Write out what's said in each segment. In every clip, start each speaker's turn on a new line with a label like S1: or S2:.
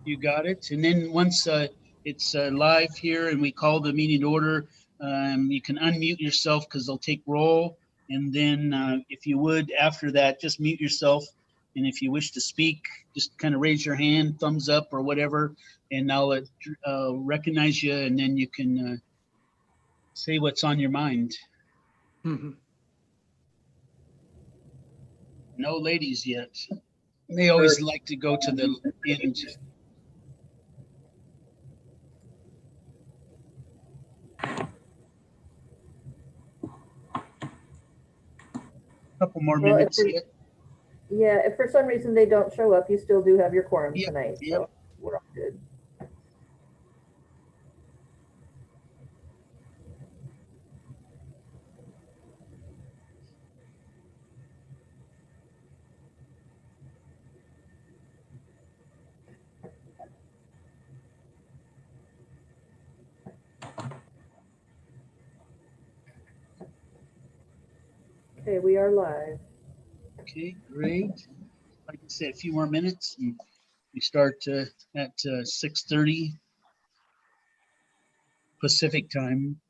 S1: You got it. And then once it's live here and we call the meeting to order, you can unmute yourself because they'll take roll. And then if you would, after that, just mute yourself. And if you wish to speak, just kind of raise your hand, thumbs up or whatever, and I'll recognize you, and then you can say what's on your mind.
S2: Mhm.
S1: No ladies yet. They always like to go to the end. Couple more minutes yet.
S3: Yeah, if for some reason they don't show up, you still do have your quorum
S1: Yep,
S3: tonight.
S1: yep.
S3: So we're all good. Okay, we are live.
S1: Okay, great. Like I said, a few more minutes and we start at 6:30 Pacific time.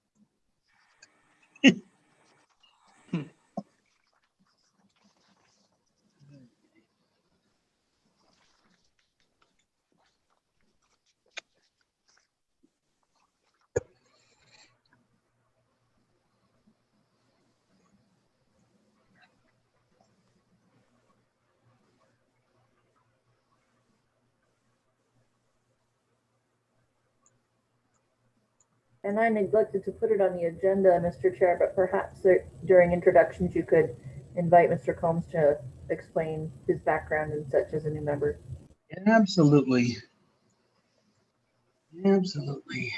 S3: And I neglected to put it on the agenda, Mr. Chair, but perhaps during introductions you could invite Mr. Combs to explain his background and such as a new member.
S1: Absolutely. Absolutely.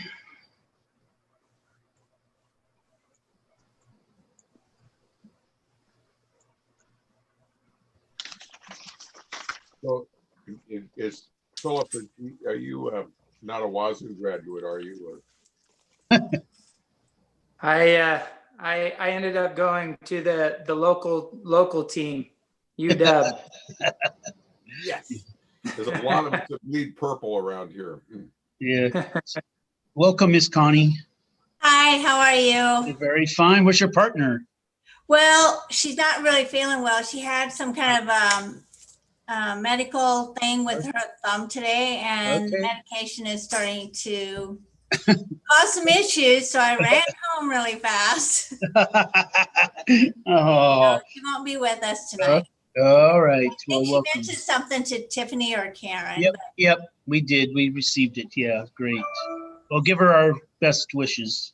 S4: So, is Philip? Are you not a Wazoo graduate? Are you?
S2: I ended up going to the local team, UW.
S4: Yes. There's a lot of us that bleed purple around here.
S1: Yeah. Welcome, Miss Connie.
S5: Hi, how are you?
S1: Very fine. What's your partner?
S5: Well, she's not really feeling well. She had some kind of medical thing with her thumb today, and
S1: Okay.
S5: the medication is starting to cause some issues. So I ran home really fast.
S1: Oh,
S5: She won't be with us tonight.
S1: all right.
S5: I
S1: Well,
S5: think she
S1: welcome.
S5: mentioned something to Tiffany or Karen.
S1: Yep,
S5: but
S1: yep, we did. We received it. Yeah, great. Well, give her our best wishes.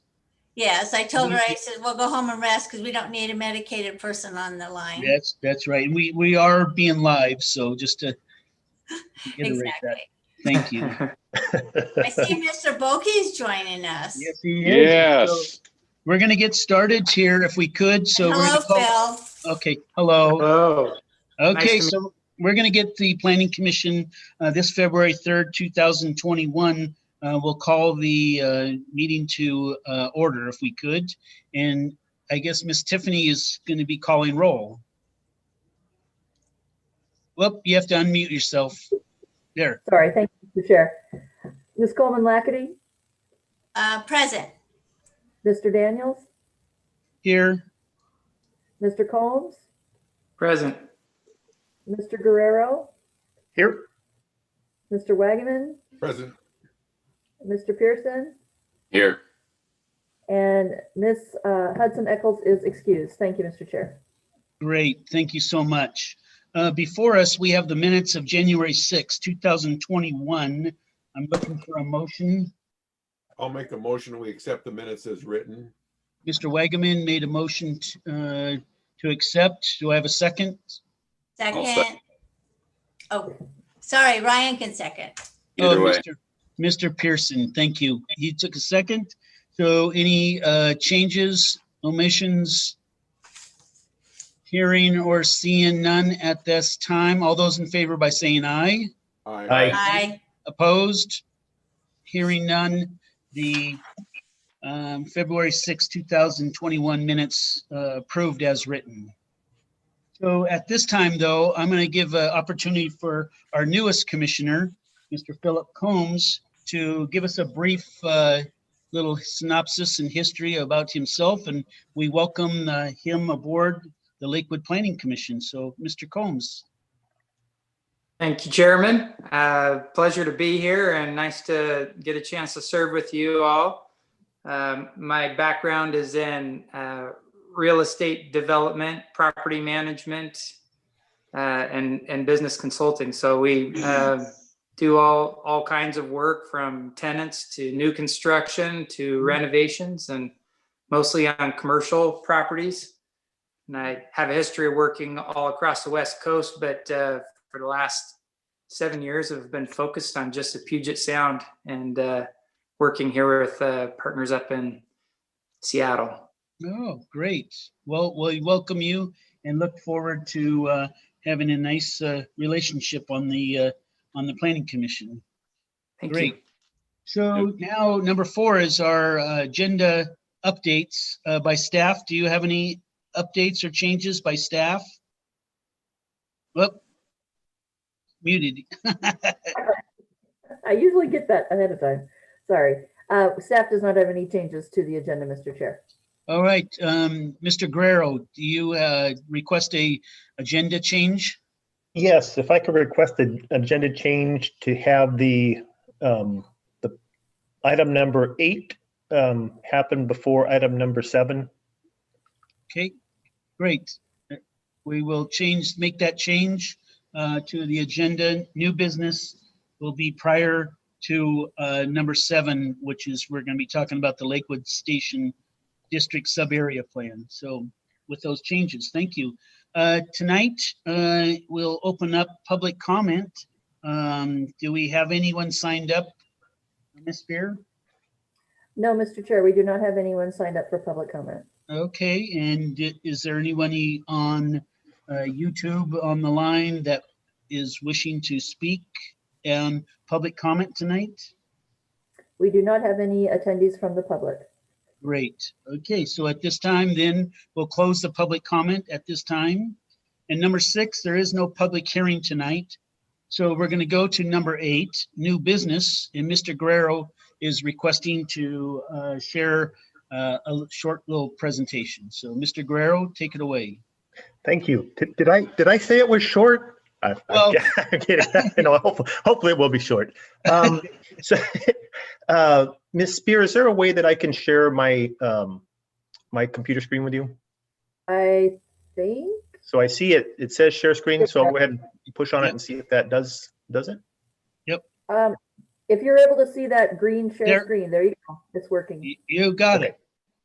S5: yes, I told her, I said, we'll go home and rest because we don't need a medicated person on the line.
S1: That's right. We are being live, so just to reiterate that.
S5: Exactly.
S1: Thank you.
S5: I see Mr. Bokey's joining us.
S1: Yes, he is.
S6: Yes.
S1: So we're gonna get started here if we could. So we're
S5: Hello,
S1: gonna call.
S5: Phil.
S1: Okay. Hello.
S2: Oh,
S1: Okay,
S2: Nice to
S1: so we're going to get the Planning Commission this February 3rd, 2021. We'll call the meeting to order if we could. And I guess Miss Tiffany is going to be calling roll. Well, you have to unmute yourself. There.
S3: Sorry, thank you, Mr. Chair. Ms. Coleman Lackady,
S5: Present.
S3: Mr. Daniels,
S1: Here.
S3: Mr. Combs,
S2: present.
S3: Mr. Guerrero,
S6: Here.
S3: Mr. Wagaman,
S4: Present.
S3: Mr. Pearson,
S6: Here.
S3: and Ms. Hudson Eccles is excused. Thank you, Mr. Chair.
S1: Great. Thank you so much. Before us, we have the minutes of January 6, 2021. I'm looking for a motion.
S4: I'll make a motion. We accept the minutes as written.
S1: Mr. Wagaman made a motion to accept. Do I have a second?
S5: Second. Oh, sorry, Ryan can second.
S6: Either way.
S1: Mr. Pearson, thank you. He took a second. So any changes, omissions? Hearing or seeing none at this time. All those in favor by saying aye.
S4: Aye.
S5: Aye.
S1: Opposed? Hearing none. The February 6, 2021 minutes approved as written. So at this time, though, I'm going to give an opportunity for our newest commissioner, Mr. Philip Combs, to give us a brief little synopsis and history about himself, and we welcome him aboard the Lakewood Planning Commission. So, Mr. Combs.
S2: Thank you, Chairman. Pleasure to be here and nice to get a chance to serve with you all. My background is in real estate development, property management, and business consulting. So we do all kinds of work, from tenants to new construction to renovations, and mostly on commercial properties. And I have a history of working all across the West Coast, but for the last 7 years, I've been focused on just the Puget Sound and working here with partners up in Seattle.
S1: Oh, great. Well, we welcome you and look forward to having a nice relationship on the Planning Commission.
S2: Thank
S1: Great.
S2: you.
S1: So now number 4 is our agenda updates by staff. Do you have any updates or changes by staff? Whoop. Muted.
S3: I usually get that ahead of time. Sorry. Staff does not have any changes to the agenda, Mr. Chair.
S1: All right, Mr. Guerrero, do you request a agenda change?
S7: Yes, if I could request an agenda change to have the item number 8 happen before item number 7.
S1: Okay, great. We will make that change to the agenda. New business will be prior to number 7, which is we're going to be talking about the Lakewood Station District Sub-Area Plan. So with those changes, thank you. Tonight, we'll open up public comment. Do we have anyone signed up, Ms. Spear?
S3: No, Mr. Chair, we do not have anyone signed up for public comment.
S1: Okay, and is there anyone on YouTube on the line that is wishing to speak and public comment tonight?
S3: We do not have any attendees from the public.
S1: Great. Okay, so at this time, then we'll close the public comment at this time. And number 6, there is no public hearing tonight. So we're going to go to number 8, new business. And Mr. Guerrero is requesting to share a short little presentation. So Mr. Guerrero, take it away.
S7: Thank you. Did I say it was short?
S1: Well,
S7: I'm kidding. Hopefully it will be short. So, Ms. Spear, is there a way that I can share my my computer screen with you?
S3: I think.
S7: So I see it. It says share screen. So I'll go ahead and push on it and see if that does it.
S3: If you're able to see that green share
S1: There.
S3: screen, there you go. It's working.
S1: You got it.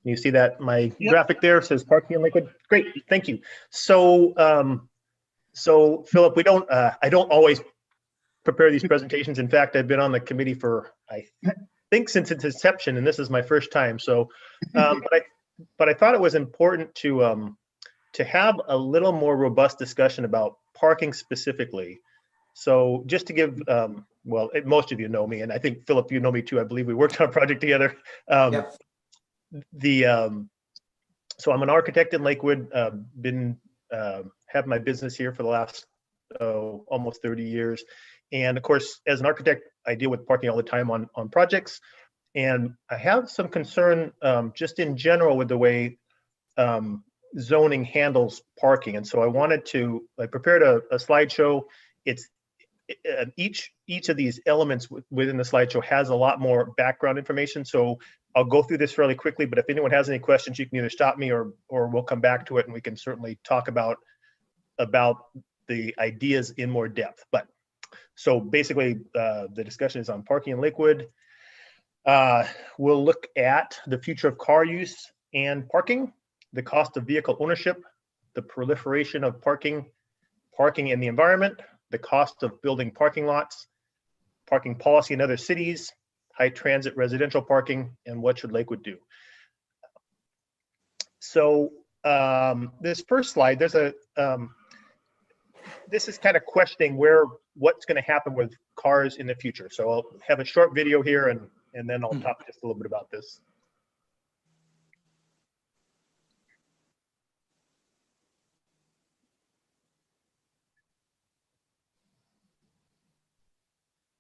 S7: You see that my
S1: Yep.
S7: graphic there says parking in Lakewood. Great, thank you. So, so Philip, I don't always prepare these presentations. In fact, I've been on the committee for I think since its inception, and this is my first time. So, but I thought it was important to have a little more robust discussion about parking specifically. So just to give, well, most of you know me, and I think Philip, you know me too. I believe we worked on a project together.
S2: Yep.
S7: So I'm an architect in Lakewood. Have my business here for the last almost 30 years, and of course, as an architect, I deal with parking all the time on projects, and I have some concern just in general with the way zoning handles parking, and so I prepared a slideshow. It's each of these elements within the slideshow has a lot more background information. So I'll go through this fairly quickly, but if anyone has any questions, you can either stop me or we'll come back to it and we can certainly talk about the ideas in more depth. But so basically the discussion is on parking in Lakewood. We'll look at the future of car use and parking, the cost of vehicle ownership, the proliferation of parking in the environment, the cost of building parking lots, parking policy in other cities, high transit residential parking, and what should Lakewood do? So this first slide, this is kind of questioning what's going to happen with cars in the future. So I'll have a short video here and then I'll talk just a little bit about this.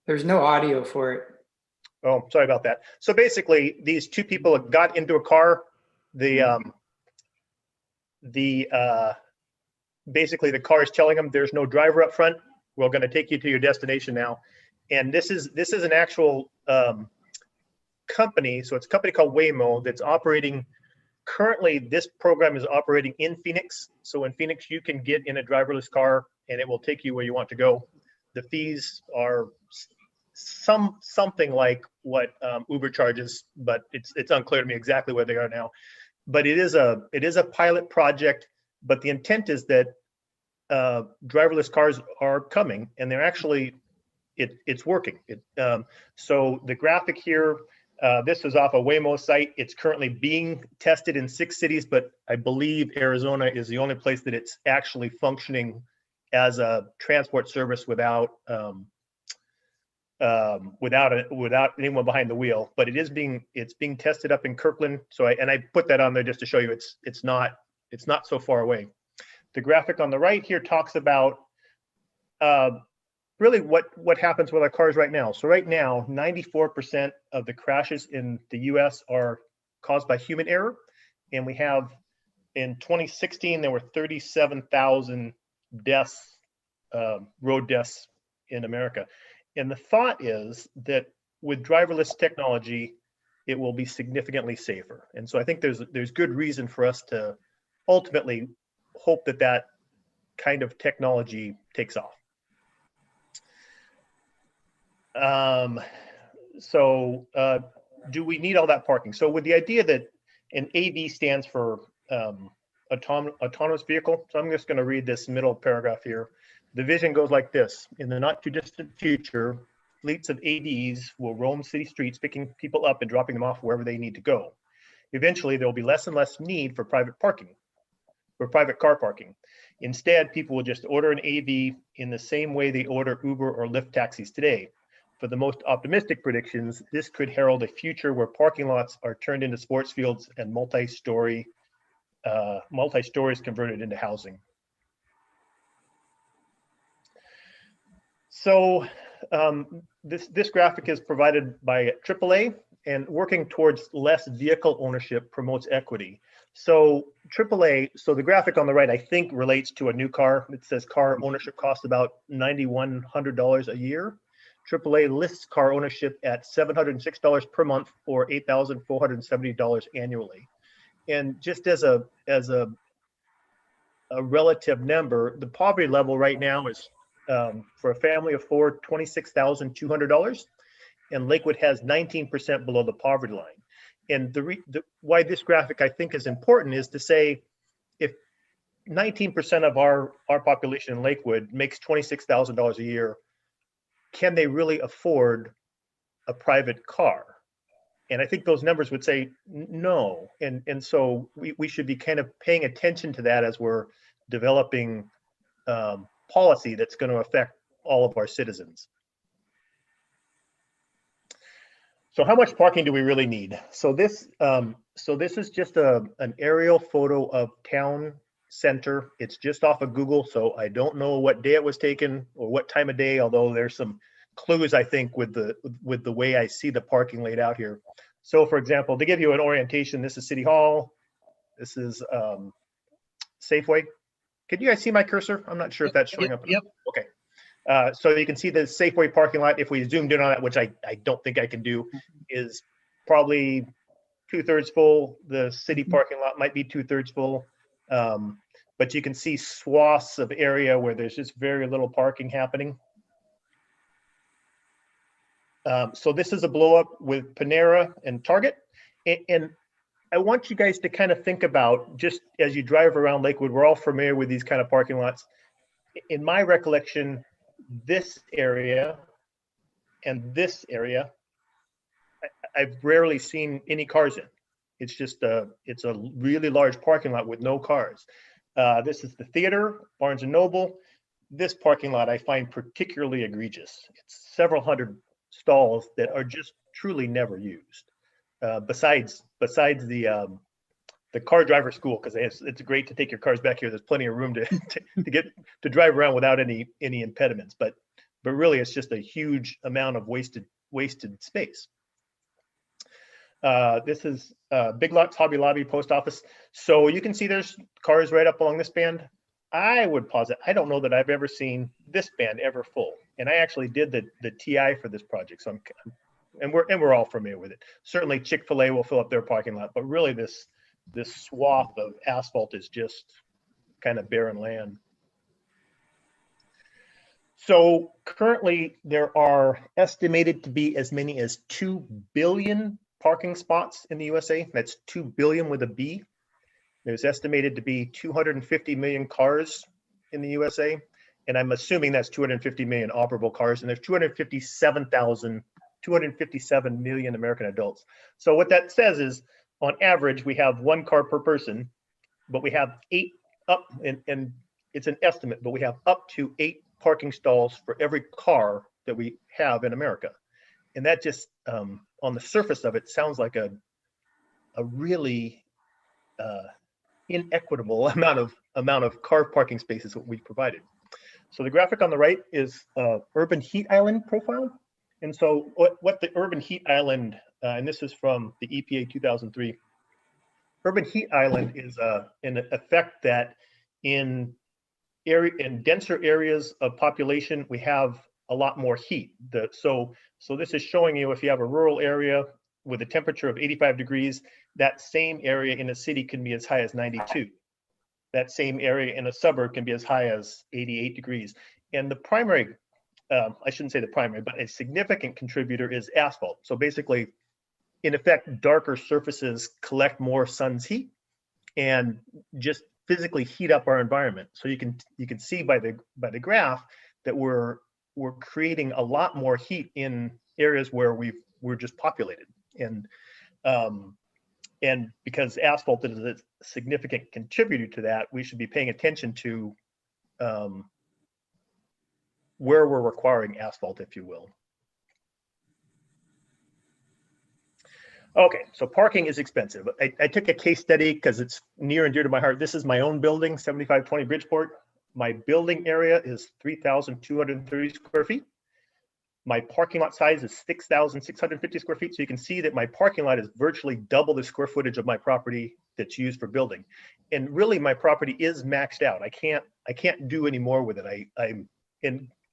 S2: There's no audio for it.
S7: Oh, sorry about that. So basically, these two people got into a car. Basically the car is telling them there's no driver up front. We're going to take you to your destination now. And this is an actual company. So it's a company called Waymo that's operating. Currently, this program is operating in Phoenix. So in Phoenix, you can get in a driverless car and it will take you where you want to go. The fees are something like what Uber charges, but it's unclear to me exactly where they are now. But it is a pilot project. But the intent is that driverless cars are coming, and they're actually it's working. So the graphic here, this is off a Waymo site. It's currently being tested in 6 cities, but I believe Arizona is the only place that it's actually functioning as a transport service without anyone behind the wheel. But it's being tested up in Kirkland. So I put that on there just to show you it's not so far away. The graphic on the right here talks about really what happens with our cars right now. So right now, 94% of the crashes in the US are caused by human error. And we have, in 2016, there were 37,000 deaths, road deaths in America. And the thought is that with driverless technology, it will be significantly safer. And so I think there's good reason for us to ultimately hope that kind of technology takes off. Do we need all that parking? So with the idea that an AV stands for autonomous vehicle, so I'm just going to read this middle paragraph here. The vision goes like this: in the not too distant future, fleets of AVs will roam city streets, picking people up and dropping them off wherever they need to go. Eventually, there will be less and less need for private car parking. Instead, people will just order an AV in the same way they order Uber or Lyft taxis today. For the most optimistic predictions, this could herald a future where parking lots are turned into sports fields and multi-stories converted into housing. So this graphic is provided by AAA, and working towards less vehicle ownership promotes equity. So AAA, so the graphic on the right, I think, relates to a new car. It says car ownership costs about $9,100 a year. AAA lists car ownership at $706 per month or $8,470 annually. And just as a relative number, the poverty level right now is for a family of 4, $26,200, and Lakewood has 19% below the poverty line. And why this graphic I think is important is to say, if 19% of our population in Lakewood makes $26,000 a year, can they really afford a private car? And I think those numbers would say no. And so we should be kind of paying attention to that as we're developing policy that's going to affect all of our citizens. So how much parking do we really need? So this is just an aerial photo of town center. It's just off of Google, so I don't know what day it was taken or what time of day, although there's some clues, I think, with the way I see the parking laid out here. So for example, to give you an orientation, this is City Hall. This is Safeway. Can you guys see my cursor? I'm not sure if that's showing up.
S1: Yep.
S7: Okay. So you can see the Safeway parking lot. If we zoomed in on it, which I don't think I can do, is probably 2/3 full. The city parking lot might be 2/3 full. But you can see swaths of area where there's just very little parking happening. So this is a blow up with Panera and Target. And I want you guys to kind of think about, just as you drive around Lakewood, we're all familiar with these kind of parking lots. In my recollection, this area and this area, I've rarely seen any cars in. It's just it's a really large parking lot with no cars. This is the theater, Barnes and Noble. This parking lot I find particularly egregious. It's several hundred stalls that are just truly never used. Besides the car driver school, because it's great to take your cars back here. There's plenty of room to drive around without any impediments. But but really it's just a huge amount of wasted space. This is Big Lots, Hobby Lobby, Post Office. So you can see there's cars right up along this band. I would posit, I don't know that I've ever seen this band ever full. And I actually did the TI for this project. So we're all familiar with it. Certainly Chick-fil-A will fill up their parking lot, but really this swath of asphalt is just kind of barren land. So currently there are estimated to be as many as 2 billion parking spots in the USA. That's 2 billion with a B. There's estimated to be 250 million cars in the USA. And I'm assuming that's 250 million operable cars. And there's 257 million American adults. So what that says is, on average, we have 1 car per person, but we have 8 up, and it's an estimate, but we have up to 8 parking stalls for every car that we have in America. And that just, on the surface of it, sounds like a really inequitable amount of car parking spaces that we've provided. So the graphic on the right is urban heat island profile. And so what the urban heat island, and this is from the EPA 2003, urban heat island is an effect that in denser areas of population, we have a lot more heat. So this is showing you if you have a rural area with a temperature of 85 degrees, that same area in a city can be as high as 92. That same area in a suburb can be as high as 88 degrees. And the primary, I shouldn't say the primary, but a significant contributor is asphalt. So basically, in effect, darker surfaces collect more sun's heat and just physically heat up our environment. So you can see by the graph that we're creating a lot more heat in areas where we're just populated. And because asphalt is a significant contributor to that, we should be paying attention to where we're requiring asphalt, if you will. Okay, so parking is expensive. I took a case study because it's near and dear to my heart. This is my own building, 7520 Bridgeport. My building area is 3,230 square feet. My parking lot size is 6,650 square feet. So you can see that my parking lot is virtually double the square footage of my property that's used for building. And really my property is maxed out. I can't do any more with it.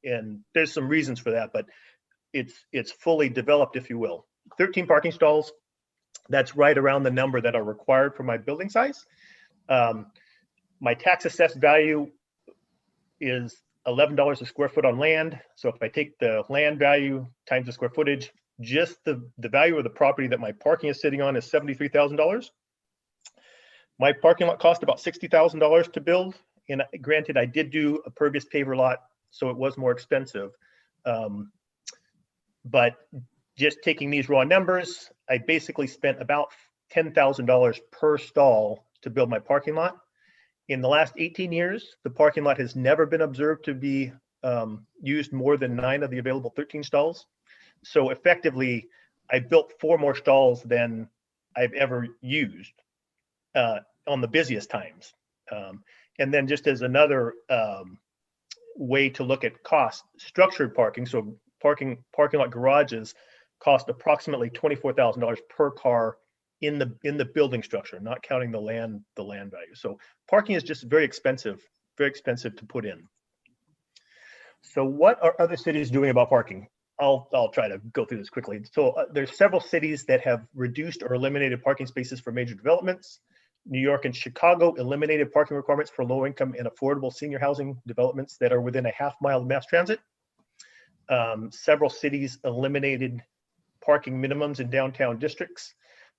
S7: And there's some reasons for that, but it's fully developed, if you will. 13 parking stalls. That's right around the number that are required for my building size. My tax assessed value is $11 a square foot on land. So if I take the land value times the square footage, just the value of the property that my parking is sitting on is $73,000. My parking lot cost about $60,000 to build. And granted, I did do a pervious paver lot, so it was more expensive. But just taking these raw numbers, I basically spent about $10,000 per stall to build my parking lot. In the last 18 years, the parking lot has never been observed to be used more than 9 of the available 13 stalls. So effectively, I built 4 more stalls than I've ever used on the busiest times. And then just as another way to look at cost, structured parking, so parking lot garages cost approximately $24,000 per car in the building structure, not counting the land value. So parking is just very expensive to put in. So what are other cities doing about parking? I'll try to go through this quickly. So there's several cities that have reduced or eliminated parking spaces for major developments. New York and Chicago eliminated parking requirements for low income and affordable senior housing developments that are within a half-mile of mass transit. Several cities eliminated parking minimums in downtown districts.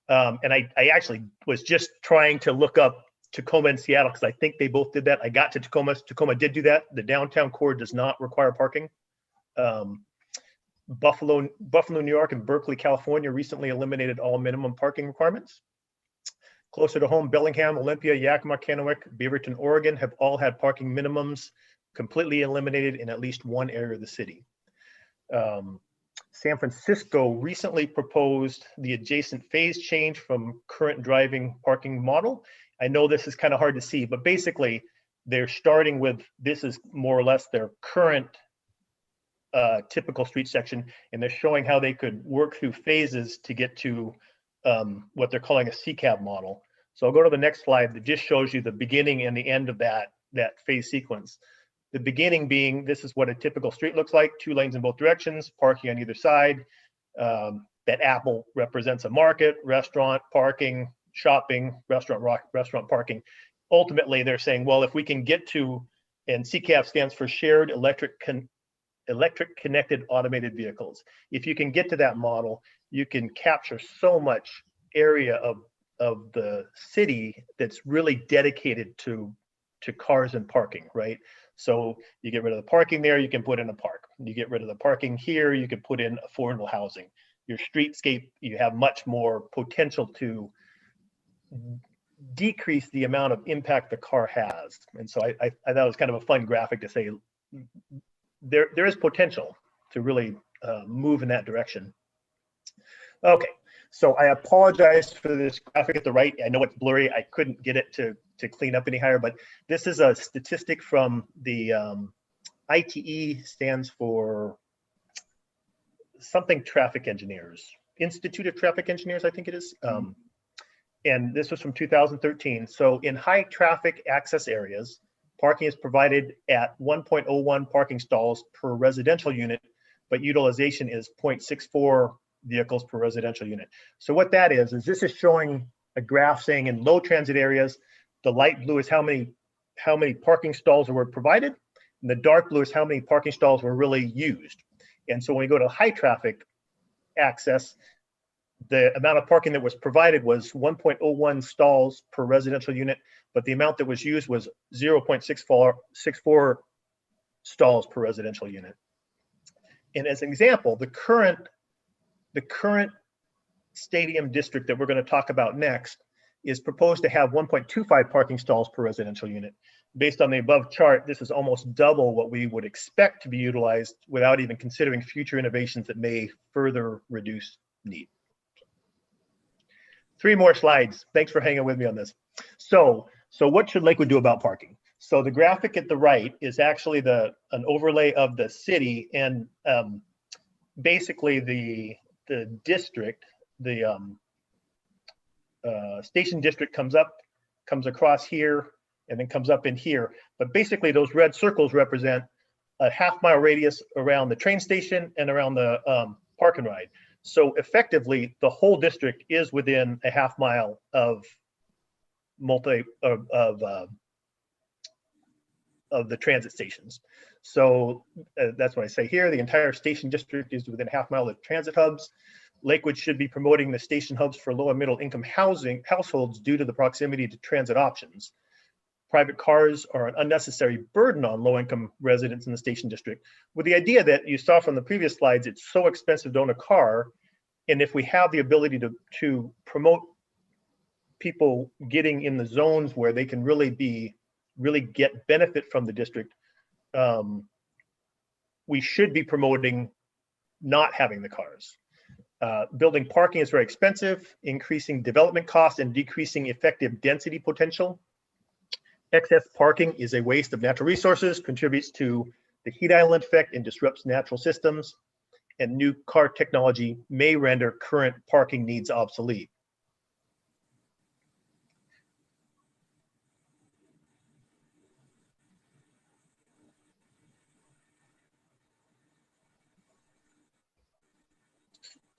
S7: And I actually was just trying to look up Tacoma and Seattle because I think they both did that. I got to Tacoma. Tacoma did do that. The downtown core does not require parking. Buffalo, New York, and Berkeley, California recently eliminated all minimum parking requirements. Closer to home, Bellingham, Olympia, Yakima, Kennewick, Beaverton, Oregon have all had parking minimums completely eliminated in at least one area of the city. San Francisco recently proposed the adjacent phase change from current driving parking model. I know this is kind of hard to see, but basically they're starting with, this is more or less their current typical street section, and they're showing how they could work through phases to get to what they're calling a CCAV model. So I'll go to the next slide that just shows you the beginning and the end of that phase sequence. The beginning being, this is what a typical street looks like, 2 lanes in both directions, parking on either side. That apple represents a market, restaurant, parking, shopping, restaurant parking. Ultimately, they're saying, well, if we can get to, and CCAV stands for Shared Electric Connected Automated Vehicles. If you can get to that model, you can capture so much area of the city that's really dedicated to cars and parking, right? So you get rid of the parking there, you can put in a park. You get rid of the parking here, you can put in affordable housing. Your streetscape, you have much more potential to decrease the amount of impact the car has. And so I thought it was kind of a fun graphic to say there is potential to really move in that direction. Okay, so I apologize for this graphic at the right. I know it's blurry. I couldn't get it to clean up any higher, but this is a statistic from the ITE, stands for something traffic engineers, Institute of Traffic Engineers, I think it is. And this was from 2013. So in high traffic access areas, parking is provided at 1.01 parking stalls per residential unit, but utilization is 0.64 vehicles per residential unit. So what that is this is showing a graph saying in low transit areas, the light blue is how many parking stalls were provided, and the dark blue is how many parking stalls were really used. And so when we go to high traffic access, the amount of parking that was provided was 1.01 stalls per residential unit, but the amount that was used was 0.64 stalls per residential unit. And as an example, the current stadium district that we're going to talk about next is proposed to have 1.25 parking stalls per residential unit. Based on the above chart, this is almost double what we would expect to be utilized without even considering future innovations that may further reduce need. 3 more slides. Thanks for hanging with me on this. So what should Lakewood do about parking? So the graphic at the right is actually an overlay of the city, and basically the district, the Station District comes across here, and then comes up in here. But basically those red circles represent a half-mile radius around the train station and around the park and ride. So effectively, the whole district is within a half mile of the transit stations. So that's what I say here. The entire station district is within a half mile of transit hubs. Lakewood should be promoting the station hubs for low and middle income households due to the proximity to transit options. Private cars are an unnecessary burden on low-income residents in the station district, with the idea that you saw from the previous slides, it's so expensive to own a car. And if we have the ability to promote people getting in the zones where they can really get benefit from the district, we should be promoting not having the cars. Building parking is very expensive, increasing development costs and decreasing effective density potential. Excess parking is a waste of natural resources, contributes to the heat island effect, and disrupts natural systems. And new car technology may render current parking needs obsolete.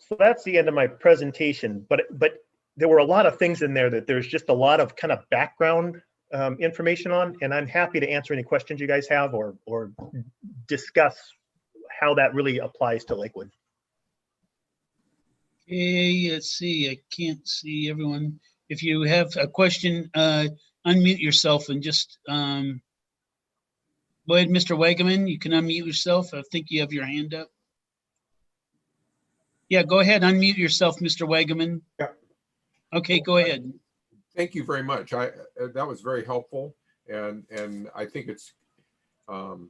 S7: So that's the end of my presentation, but there were a lot of things in there that there's just a lot of kind of background information on, and I'm happy to answer any questions you guys have or discuss how that really applies to Lakewood.
S1: Okay, let's see. I can't see everyone. If you have a question, unmute yourself and just go ahead, Mr. Wagaman. You can unmute yourself. I think you have your hand up. Yeah, go ahead. Unmute yourself, Mr. Wagaman.
S4: Yeah.
S1: Okay, go ahead.
S4: Thank you very much. That was very helpful, and I think it's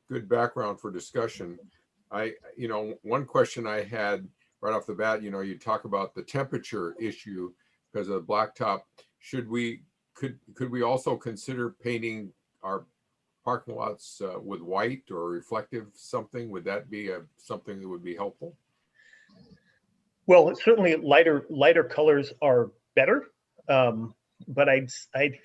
S4: good background for discussion. One question I had right off the bat, you talk about the temperature issue because of the blacktop. Could we also consider painting our parking lots with white or reflective something? Would that be something that would be helpful?
S7: Well, certainly lighter colors are better. But I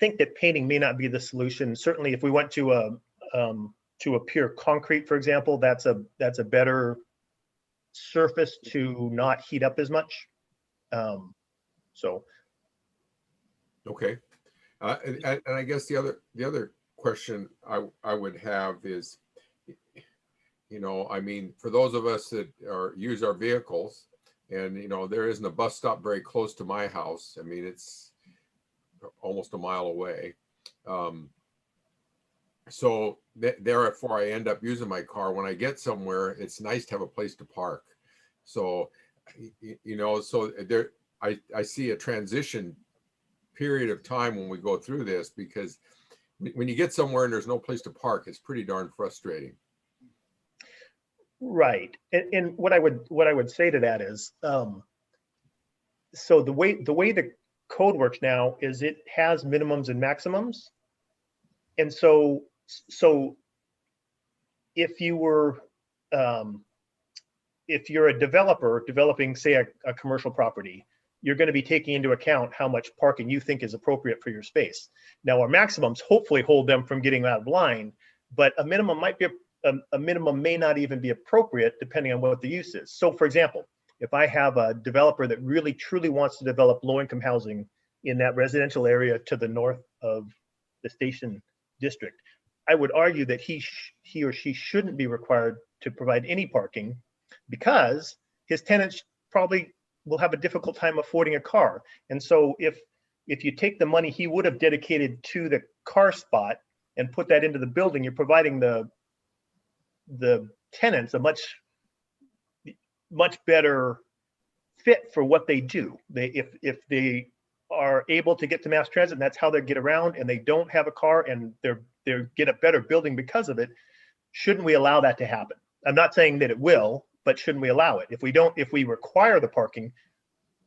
S7: think that painting may not be the solution. Certainly if we went to a pure concrete, for example, that's a better surface to not heat up as much. So.
S4: Okay. And I guess the other question I would have is, you know, I mean, for those of us that use our vehicles, and you know, there isn't a bus stop very close to my house. I mean, it's almost a mile away. So therefore, I end up using my car. When I get somewhere, it's nice to have a place to park. So, you know, so there, I see a transition period of time when we go through this, because when you get somewhere and there's no place to park, it's pretty darn frustrating.
S7: Right. And what I would say to that is, so the way the code works now is it has minimums and maximums. And so if you were, if you're a developer developing, say, a commercial property, you're going to be taking into account how much parking you think is appropriate for your space. Now, our maximums hopefully hold them from getting out of line, but a minimum might be a minimum may not even be appropriate depending on what the use is. So, for example, if I have a developer that really truly wants to develop low-income housing in that residential area to the north of the station district, I would argue that he or she shouldn't be required to provide any parking, because his tenants probably will have a difficult time affording a car. And so if you take the money he would have dedicated to the car spot and put that into the building, you're providing the tenants a much better fit for what they do. If they are able to get to mass transit and that's how they get around, and they don't have a car and they get a better building because of it, shouldn't we allow that to happen? I'm not saying that it will, but shouldn't we allow it? If we require the parking,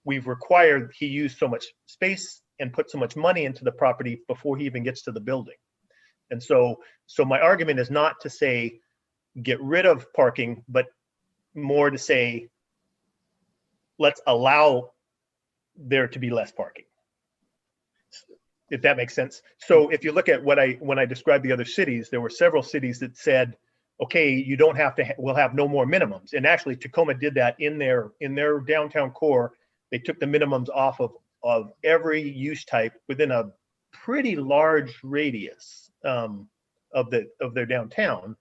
S7: we've required he use so much space and put so much money into the property before he even gets to the building. And so my argument is not to say get rid of parking, but more to say, let's allow there to be less parking, if that makes sense. So if you look at when I described the other cities, there were several cities that said, okay, you don't have to, we'll have no more minimums. And actually Tacoma did that in their downtown core. They took the minimums off of every use type within a pretty large radius of their downtown.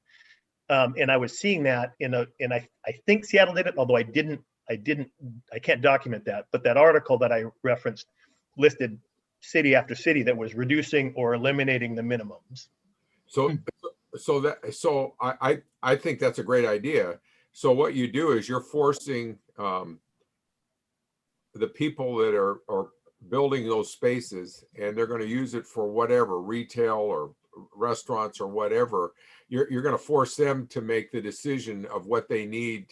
S7: And I was seeing that and I think Seattle did it, although I can't document that, but that article that I referenced listed city after city that was reducing or eliminating the minimums.
S4: So I think that's a great idea. So what you do is you're forcing the people that are building those spaces, and they're going to use it for whatever, retail or restaurants or whatever. You're going to force them to make the decision of what they need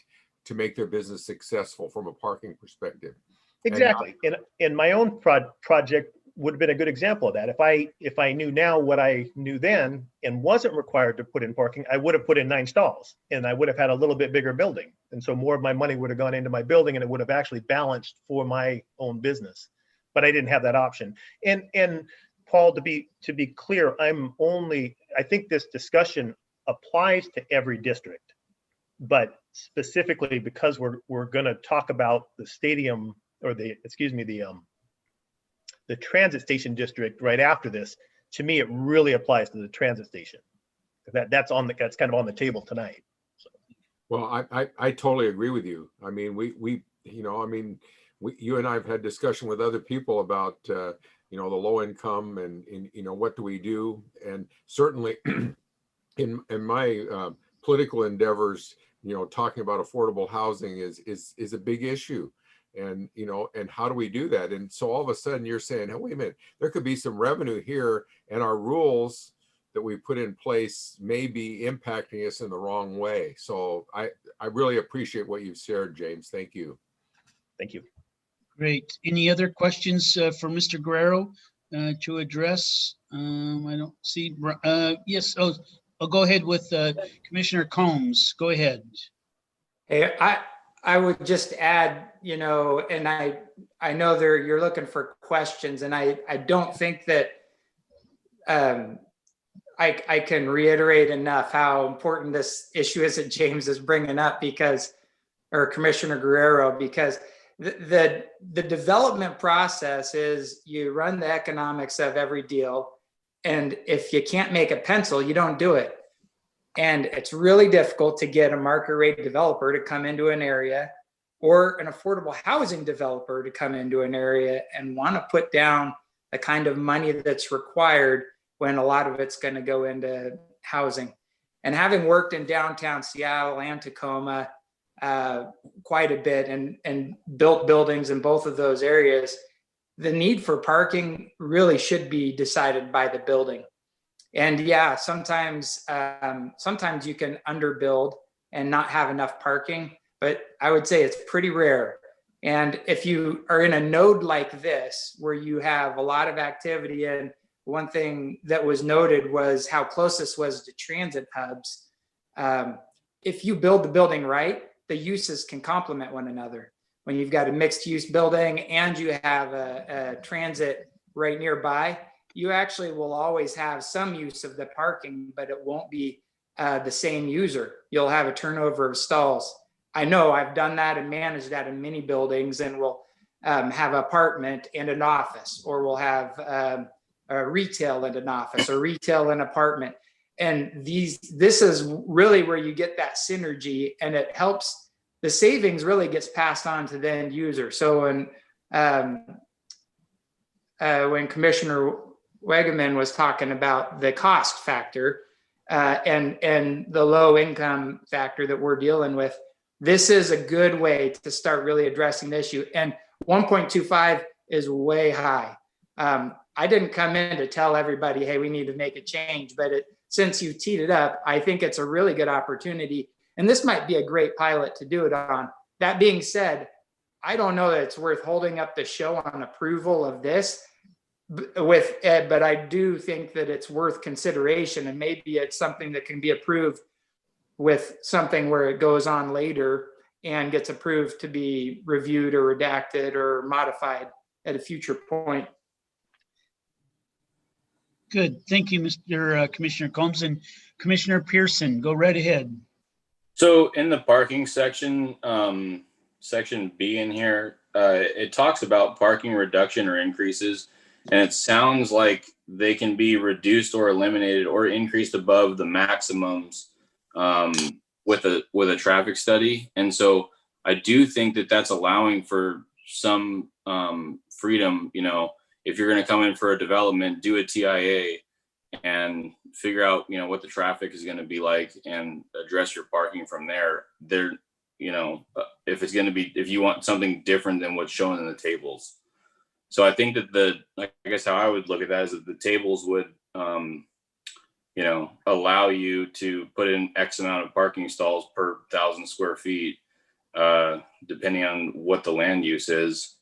S4: to make their business successful from a parking perspective.
S7: Exactly. And my own project would have been a good example of that. If I knew now what I knew then and wasn't required to put in parking, I would have put in 9 stalls and I would have had a little bit bigger building. And so more of my money would have gone into my building and it would have actually balanced for my own business. But I didn't have that option. And Paul, to be clear, I think this discussion applies to every district, but specifically because we're going to talk about the stadium or the transit station district right after this. To me, it really applies to the transit station. That's kind of on the table tonight. So.
S4: Well, I totally agree with you. I mean, you and I have had discussion with other people about the low income and what do we do, and certainly in my political endeavors, talking about affordable housing is a big issue. And, and how do we do that? And so all of a sudden you're saying, hey, wait a minute, there could be some revenue here, and our rules that we put in place may be impacting us in the wrong way. So I really appreciate what you've shared, James. Thank you.
S7: Thank you.
S1: Great. Any other questions for Mr. Guerrero to address? I don't see. Yes. Oh, I'll go ahead with Commissioner Combs. Go ahead.
S2: Hey, I would just add, and I know you're looking for questions, and I don't think that I can reiterate enough how important this issue is that James is bringing up, or Commissioner Guerrero, because the development process is you run the economics of every deal, and if you can't make a pencil, you don't do it. And it's really difficult to get a market rate developer to come into an area, or an affordable housing developer to come into an area and want to put down the kind of money that's required when a lot of it's going to go into housing. And having worked in downtown Seattle and Tacoma quite a bit and built buildings in both of those areas, the need for parking really should be decided by the building. And yeah, sometimes you can underbuild and not have enough parking, but I would say it's pretty rare. And if you are in a node like this, where you have a lot of activity, and one thing that was noted was how close this was to transit hubs. If you build the building right, the uses can complement one another. When you've got a mixed use building and you have a transit right nearby, you actually will always have some use of the parking, but it won't be the same user. You'll have a turnover of stalls. I know I've done that and managed that in many buildings, and we'll have an apartment and an office, or we'll have a retail and an office, or retail and apartment. And this is really where you get that synergy, and it helps. The savings really gets passed on to the end user. So when Commissioner Wegeman was talking about the cost factor and the low income factor that we're dealing with, this is a good way to start really addressing the issue. And 1.25 is way high. I didn't come in to tell everybody, hey, we need to make a change, but since you teed it up, I think it's a really good opportunity. And this might be a great pilot to do it on. That being said, I don't know that it's worth holding up the show on approval of this with Ed, but I do think that it's worth consideration, and maybe it's something that can be approved with something where it goes on later and gets approved to be reviewed or redacted or modified at a future point.
S1: Good. Thank you, Mr. Commissioner Combs. And Commissioner Pearson, go right ahead.
S6: So in the parking section, section B in here, it talks about parking reduction or increases, and it sounds like they can be reduced or eliminated or increased above the maximums with a traffic study. And so I do think that that's allowing for some freedom. If you're going to come in for a development, do a TIA and figure out, what the traffic is going to be like and address your parking from there. If you want something different than what's shown in the tables. So I think that I guess how I would look at that is that the tables would, allow you to put in X amount of parking stalls per 1,000 square feet, depending on what the land use is.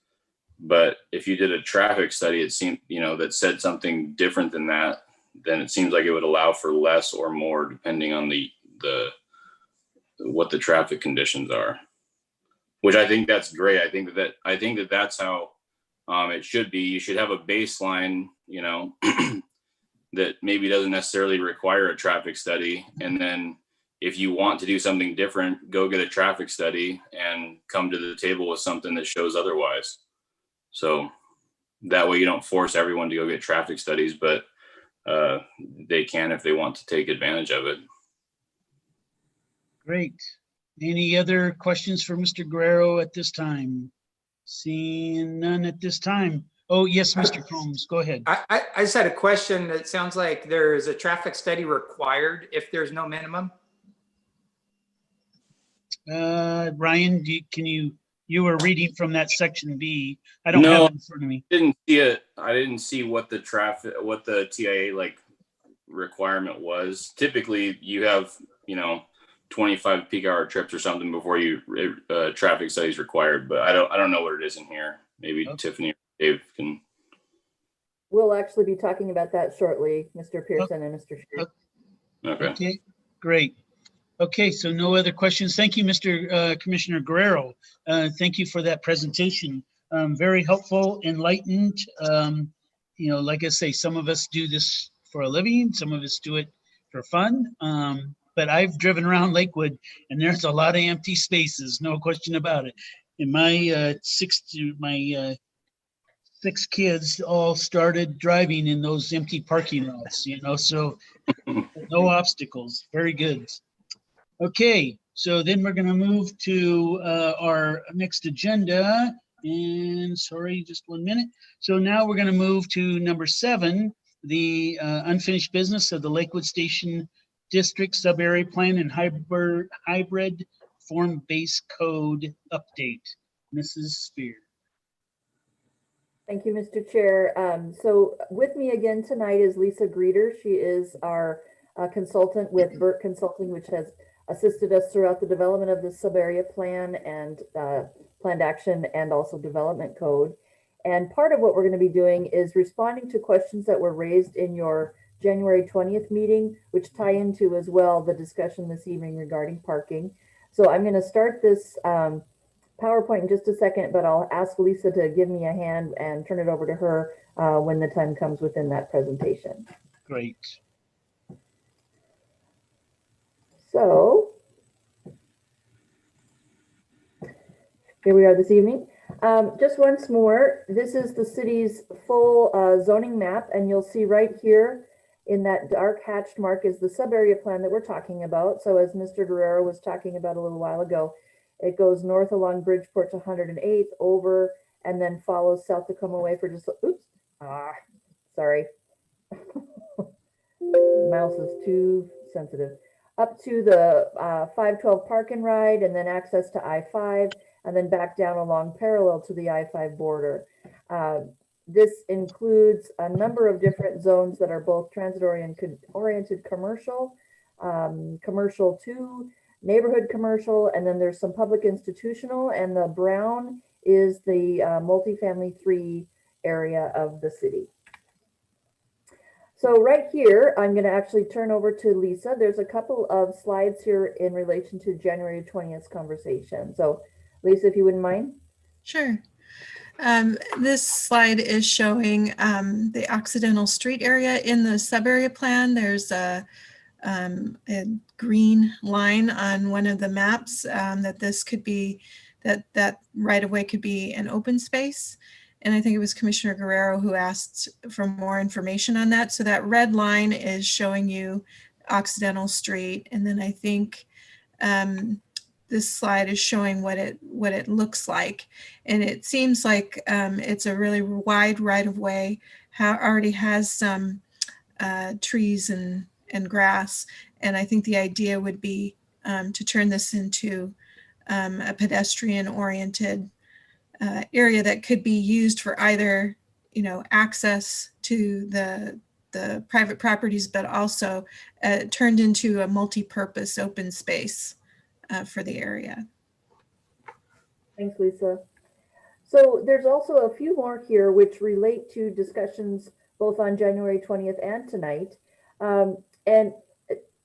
S6: But if you did a traffic study, it seemed, that said something different than that, then it seems like it would allow for less or more depending on what the traffic conditions are, which I think that's great. I think that that's how it should be. You should have a baseline, that maybe doesn't necessarily require a traffic study. And then if you want to do something different, go get a traffic study and come to the table with something that shows otherwise. So that way you don't force everyone to go get traffic studies, but they can if they want to take advantage of it.
S1: Great. Any other questions for Mr. Guerrero at this time? Seeing none at this time. Oh, yes, Mr. Combs, go ahead.
S2: I just had a question. It sounds like there is a traffic study required if there's no minimum.
S1: Ryan, you were reading from that section B. I don't have it in front of me.
S6: Didn't see it. I didn't see what the TIA requirement was. Typically you have, 25 peak hour trips or something before traffic studies required, but I don't know what it is in here. Maybe okay. Tiffany or Dave can.
S3: We'll actually be talking about that shortly, Mr. Pearson and Mr. Scheer.
S6: Okay.
S1: Okay, great. Okay, so no other questions. Thank you, Mr. Commissioner Guerrero. Thank you for that presentation. Very helpful, enlightened. You know, like I say, some of us do this for a living, some of us do it for fun. But I've driven around Lakewood and there's a lot of empty spaces, no question about it. And my six kids all started driving in those empty parking lots, you know, so no obstacles. Very good. Okay, so then we're going to move to our next agenda. And sorry, just 1 minute. So now we're going to move to number 7, the unfinished business of the Lakewood Station District Sub-Area Plan and Hybrid Form-Based Code Update. Mrs. Spear.
S3: Thank you, Mr. Chair. So with me again tonight is Lisa Greeter. She is our consultant with Burt Consulting, which has assisted us throughout the development of the sub-area plan and planned action and also development code. And part of what we're going to be doing is responding to questions that were raised in your January 20th meeting, which tie into as well the discussion this evening regarding parking. So I'm going to start this PowerPoint in just a second, but I'll ask Lisa to give me a hand and turn it over to her when the time comes within that presentation.
S1: Great.
S3: So here we are this evening. Just once more, this is the city's full zoning map, and you'll see right here in that dark hatched mark is the sub-area plan that we're talking about. So as Mr. Guerrero was talking about a little while ago, it goes north along Bridgeport to 108th over and then follows South Tacoma way for just, oops, sorry. Mouse is too sensitive. Up to the 512 Park and Ride and then access to I-5 and then back down along parallel to the I-5 border. This includes a number of different zones that are both transit-oriented commercial, commercial 2, neighborhood commercial, and then there's some public institutional, and the brown is the multifamily 3 area of the city. So right here, I'm going to actually turn over to Lisa. There's a couple of slides here in relation to January 20th conversation. So Lisa, if you wouldn't mind.
S8: Sure. This slide is showing the Occidental Street area in the sub-area plan. There's a green line on one of the maps that this could be, that right of way could be an open space. And I think it was Commissioner Guerrero who asked for more information on that. So that red line is showing you Occidental Street. And then I think this slide is showing what it looks like. And it seems like it's a really wide right of way, already has some trees and grass. And I think the idea would be to turn this into a pedestrian oriented area that could be used for either, access to the private properties, but also turned into a multi-purpose open space for the area.
S3: Thanks, Lisa. So there's also a few more here which relate to discussions both on January 20th and tonight. And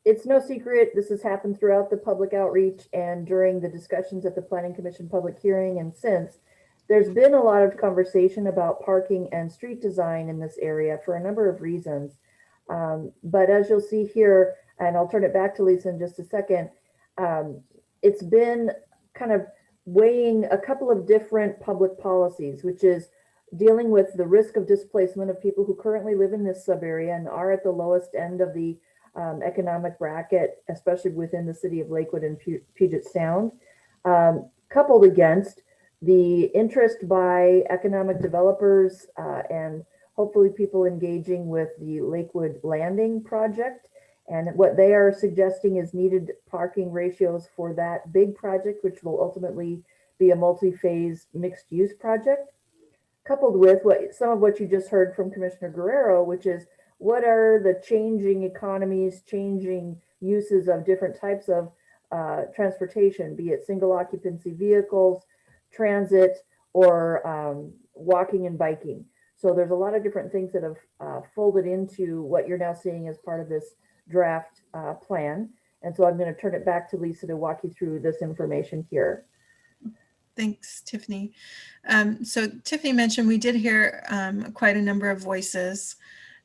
S3: it's no secret, this has happened throughout the public outreach and during the discussions at the Planning Commission public hearing and since. There's been a lot of conversation about parking and street design in this area for a number of reasons. But as you'll see here, and I'll turn it back to Lisa in just a second, it's been kind of weighing a couple of different public policies, which is dealing with the risk of displacement of people who currently live in this sub-area and are at the lowest end of the economic bracket, especially within the city of Lakewood and Puget Sound, coupled against the interest by economic developers and hopefully people engaging with the Lakewood Landing project. And what they are suggesting is needed parking ratios for that big project, which will ultimately be a multi-phase mixed use project, coupled with some of what you just heard from Commissioner Guerrero, which is what are the changing economies, changing uses of different types of transportation, be it single occupancy vehicles, transit, or walking and biking. So there's a lot of different things that have folded into what you're now seeing as part of this draft plan. And so I'm going to turn it back to Lisa to walk you through this information here.
S8: Thanks, Tiffany. So Tiffany mentioned we did hear quite a number of voices.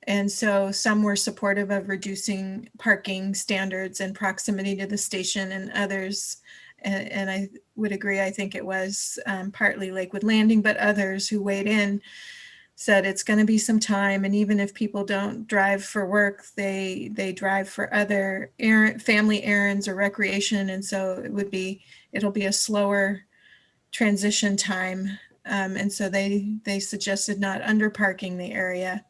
S8: And so some were supportive of reducing parking standards and proximity to the station, and others, and I would agree, I think it was partly Lakewood Landing, but others who weighed in said it's going to be some time. And even if people don't drive for work, they drive for other family errands or recreation. And so it'll be a slower transition time. And so they suggested not underparking the area.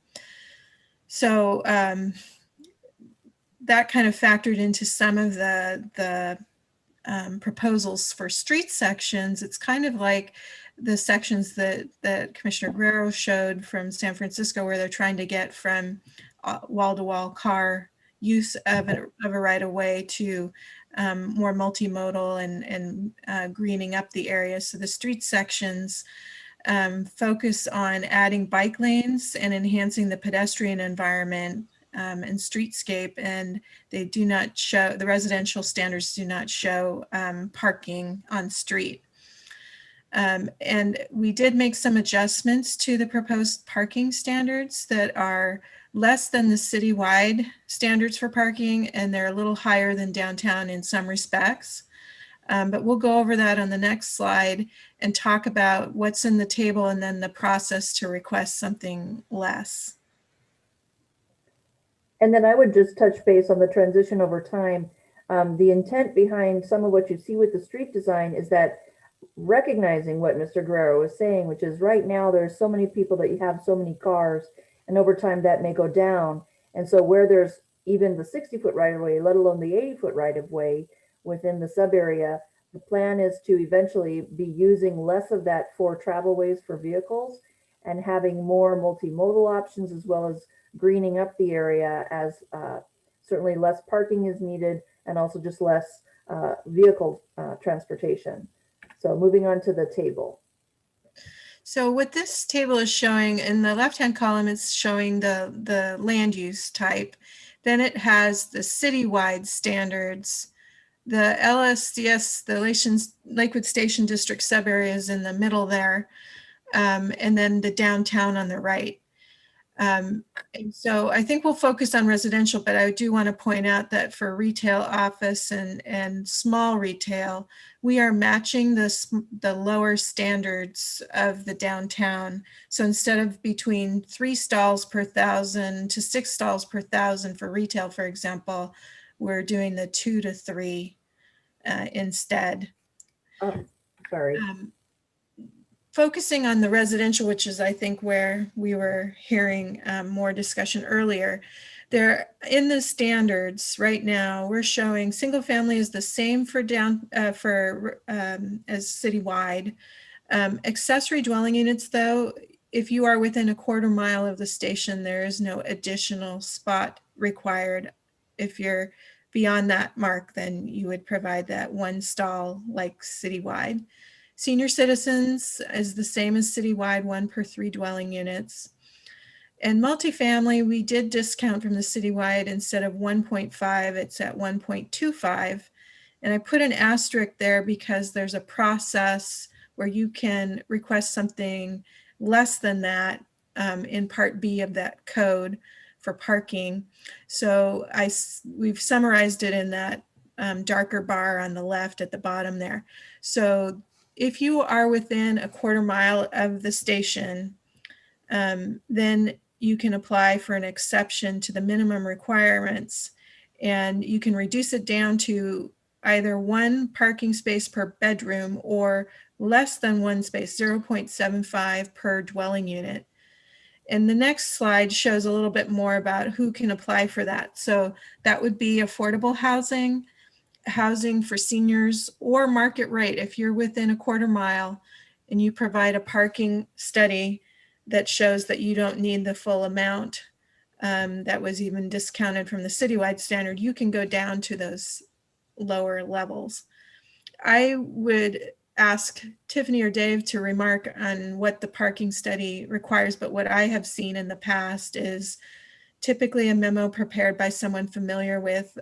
S8: So that kind of factored into some of the proposals for street sections. It's kind of like the sections that Commissioner Guerrero showed from San Francisco, where they're trying to get from wall-to-wall car use of a right-of-way to more multimodal and greening up the area. So the street sections focus on adding bike lanes and enhancing the pedestrian environment and streetscape, and they do not show, the residential standards do not show parking on street. And we did make some adjustments to the proposed parking standards that are less than the citywide standards for parking, and they're a little higher than downtown in some respects. But we'll go over that on the next slide and talk about what's in the table and then the process to request something less.
S3: And then I would just touch base on the transition over time. The intent behind some of what you see with the street design is that recognizing what Mr. Guerrero was saying, which is right now there's so many people that you have so many cars, and over time that may go down. And so where there's even the 60-foot right of way, let alone the 80-foot right of way within the sub area, the plan is to eventually be using less of that for travelways for vehicles and having more multimodal options, as well as greening up the area, as certainly less parking is needed and also just less vehicle transportation. So moving on to the table.
S8: So what this table is showing, in the left-hand column, it's showing the land use type. Then it has the citywide standards, the LSDS, the Lakewood Station District sub-areas in the middle there, and then the downtown on the right. And so I think we'll focus on residential, but I do want to point out that for retail, office, and small retail, we are matching the lower standards of the downtown. So instead of between 3 stalls per 1,000 to 6 stalls per 1,000 for retail, for example, we're doing the 2 to 3 instead.
S3: Oh, sorry.
S8: Focusing on the residential, which is I think where we were hearing more discussion earlier, there in the standards right now we're showing single family is the same for as citywide. Accessory dwelling units, though, if you are within a quarter mile of the station, there is no additional spot required. If you're beyond that mark, then you would provide that 1 stall like citywide. Senior citizens is the same as citywide, 1 per 3 dwelling units. And multifamily, we did discount from the citywide. Instead of 1.5, it's at 1.25. And I put an asterisk there because there's a process where you can request something less than that in Part B of that code for parking. So we've summarized it in that darker bar on the left at the bottom there. So if you are within a quarter mile of the station, then you can apply for an exception to the minimum requirements, and you can reduce it down to either 1 parking space per bedroom or less than 1 space, 0.75 per dwelling unit. And the next slide shows a little bit more about who can apply for that. So that would be affordable housing, housing for seniors, or market rate. If you're within a quarter mile and you provide a parking study that shows that you don't need the full amount that was even discounted from the citywide standard, you can go down to those lower levels. I would ask Tiffany or Dave to remark on what the parking study requires, but what I have seen in the past is typically a memo prepared by someone familiar with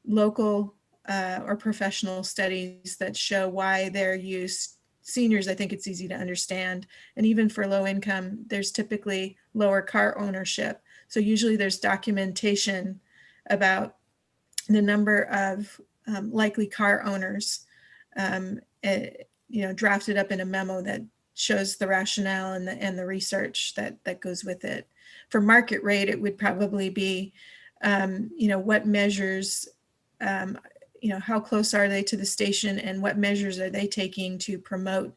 S8: local or professional studies that show why their use. Seniors, I think it's easy to understand. And even for low income, there's typically lower car ownership. So usually there's documentation about the number of likely car owners, drafted up in a memo that shows the rationale and the research that goes with it. For market rate, it would probably be, what measures, how close are they to the station and what measures are they taking to promote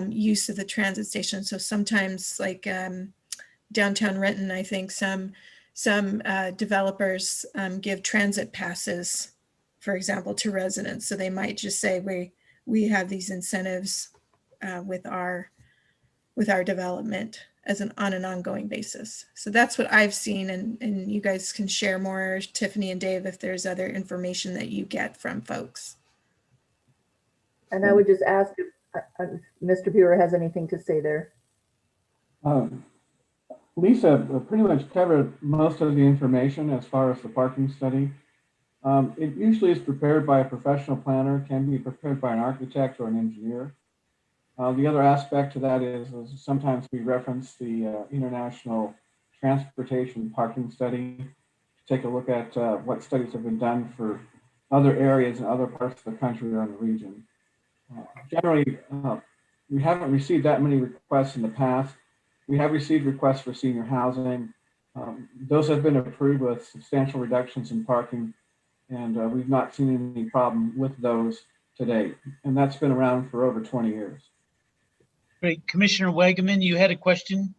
S8: use of the transit station. So sometimes like downtown Renton, I think some developers give transit passes, for example, to residents. So they might just say, we have these incentives with our development on an ongoing basis. So that's what I've seen, and you guys can share more, Tiffany and Dave, if there's other information that you get from folks.
S3: And I would just ask if Mr. Buer has anything to say there.
S9: Lisa pretty much covered most of the information as far as the parking study. It usually is prepared by a professional planner, can be prepared by an architect or an engineer. The other aspect to that is sometimes we reference the International Transportation Parking Study to take a look at what studies have been done for other areas in other parts of the country or in the region. Generally, we haven't received that many requests in the past. We have received requests for senior housing. Those have been approved with substantial reductions in parking, and we've not seen any problem with those to date. And that's been around for over 20 years.
S1: Great. Commissioner Wagaman, you had a question?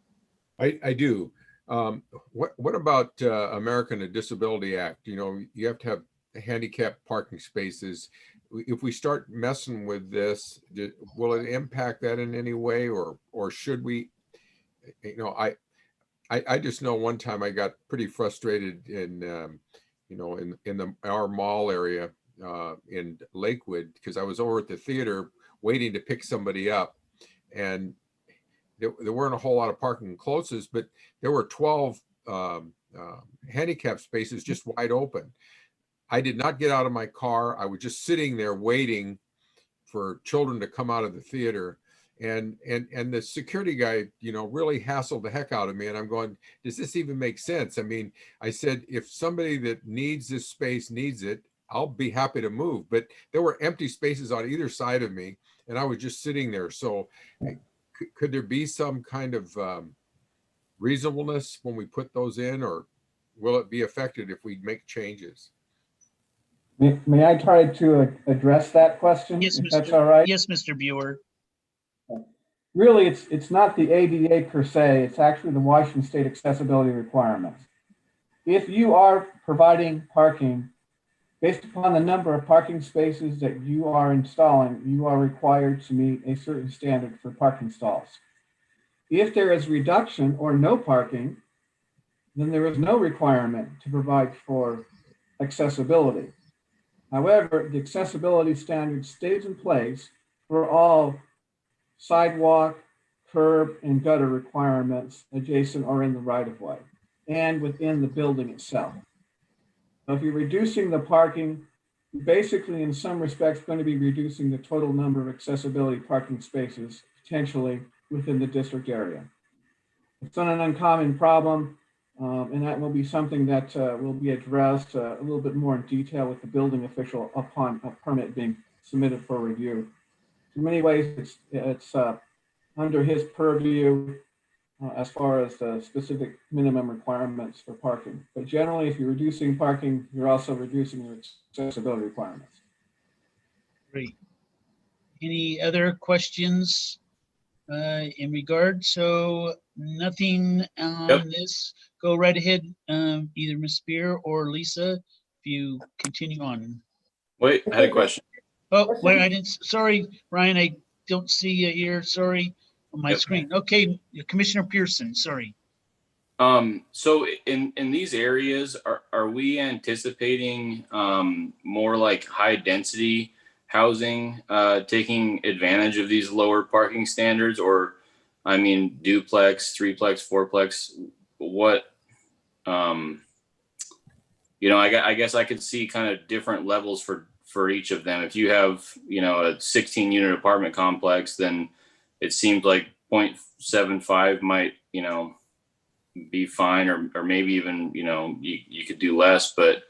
S4: I do. What about American Disability Act? You have to have handicapped parking spaces. If we start messing with this, will it impact that in any way, or should we? I just know one time I got pretty frustrated in our mall area in Lakewood, because I was over at the theater waiting to pick somebody up, and there weren't a whole lot of parking closest, but there were 12 handicap spaces just wide open. I did not get out of my car. I was just sitting there waiting for children to come out of the theater. And the security guy, really hassled the heck out of me. And I'm going, does this even make sense? I mean, I said, if somebody that needs this space needs it, I'll be happy to move. But there were empty spaces on either side of me, and I was just sitting there. So could there be some kind of reasonableness when we put those in, or will it be affected if we make changes?
S9: May I try to address that question?
S1: Yes,
S9: if that's all right?
S1: Yes, Mr. Buer.
S9: Really, it's not the ADA per se, it's actually the Washington State accessibility requirements. If you are providing parking, based upon the number of parking spaces that you are installing, you are required to meet a certain standard for parking stalls. If there is reduction or no parking, then there is no requirement to provide for accessibility. However, the accessibility standard stays in place for all sidewalk, curb, and gutter requirements adjacent or in the right-of-way and within the building itself. So if you're reducing the parking, you're basically in some respects going to be reducing the total number of accessibility parking spaces potentially within the district area. It's not an uncommon problem, and that will be something that will be addressed a little bit more in detail with the building official upon a permit being submitted for review. In many ways, it's under his purview as far as the specific minimum requirements for parking. But generally, if you're reducing parking, you're also reducing your accessibility requirements.
S1: Great. Any other questions in regard? So nothing on this. Go right ahead, either Ms. Spear or Lisa, if you continue on.
S6: Wait, I had a question.
S1: Oh, wait, I didn't, sorry, Ryan, I don't see you here, sorry, on my screen. Okay, Commissioner Pearson, sorry.
S6: So in these areas, are we anticipating more like high density housing taking advantage of these lower parking standards, or I mean duplex, threeplex, fourplex? What You know, I guess I could see kind of different levels for each of them. If you have, you know, a 16 unit apartment complex, then it seems like 0.75 might, you know, be fine, or maybe even, you know, you could do less, but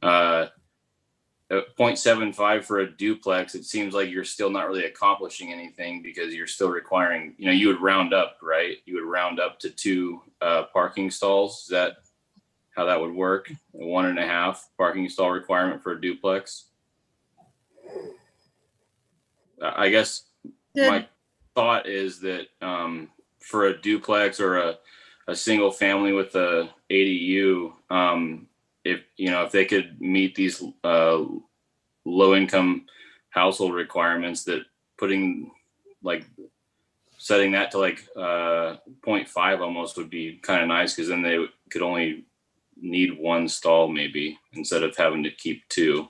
S6: 0.75 for a duplex, it seems like you're still not really accomplishing anything, because you're still requiring, you know, you would round up, right? You would round up to 2 parking stalls. Is that how that would work? A 1.5 parking stall requirement for a duplex? I guess my thought is that for a duplex or a single family with a ADU, if, you know, if they could meet these low income household requirements, that putting, like, setting that to like 0.5 almost would be kind of nice, because then they could only need 1 stall maybe, instead of having to keep 2.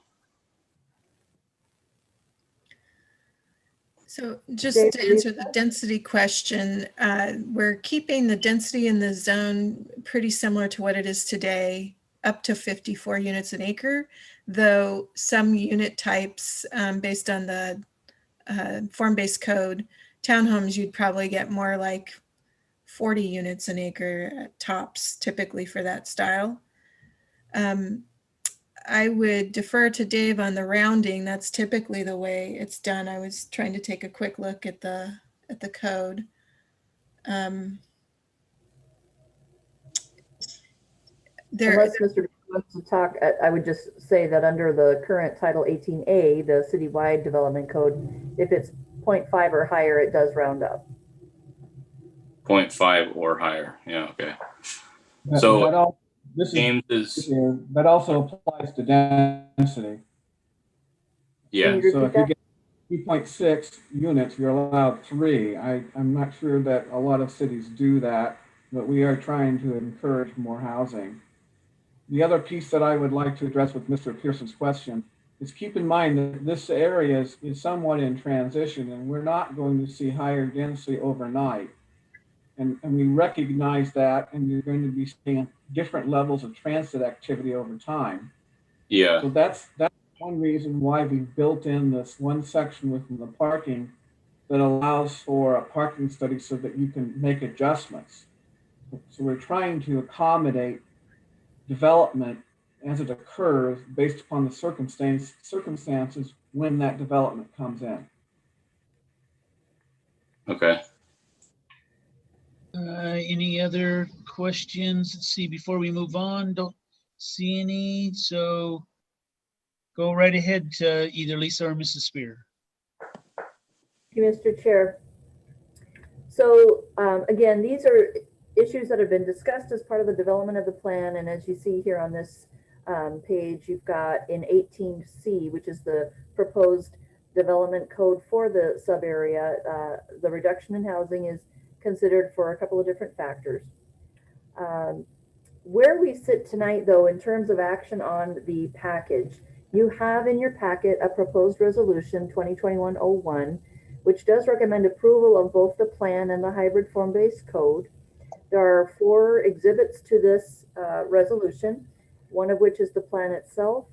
S8: So just to answer the density question, we're keeping the density in the zone pretty similar to what it is today, up to 54 units an acre, though some unit types, based on the form-based code, townhomes, you'd probably get more like 40 units an acre tops, typically for that style. I would defer to Dave on the rounding. That's typically the way it's done. I was trying to take a quick look at the code.
S3: Unless Mr. wants to talk, I would just say that under the current Title 18A, the citywide development code, if it's 0.5 or higher, it does round up.
S6: 0.5 or higher. Yeah. Okay.
S9: That-
S6: So
S9: that al- this
S6: James is,
S9: that also applies to density.
S6: yeah.
S3: Can you
S9: So
S3: repeat
S9: if you
S3: that?
S9: get 2.6 units, you're allowed 3. I'm not sure that a lot of cities do that, but we are trying to encourage more housing. The other piece that I would like to address with Mr. Pearson's question is, keep in mind that this area is somewhat in transition, and we're not going to see higher density overnight. And we recognize that, and you're going to be seeing different levels of transit activity over time.
S6: Yeah.
S9: So that's one reason why we built in this one section within the parking that allows for a parking study so that you can make adjustments. So we're trying to accommodate development as it occurs based upon the circumstances when that development comes in.
S6: Okay.
S1: Any other questions? Let's see, before we move on, don't see any. So go right ahead to either Lisa or Mrs. Spear.
S3: Thank you, Mr. Chair. So again, these are issues that have been discussed as part of the development of the plan. And as you see here on this page, you've got in 18C, which is the proposed development code for the sub area. The reduction in housing is considered for a couple of different factors. Where we sit tonight, though, in terms of action on the package, you have in your packet a proposed resolution 2021-01, which does recommend approval of both the plan and the hybrid form-based code. There are 4 exhibits to this resolution, one of which is the plan itself,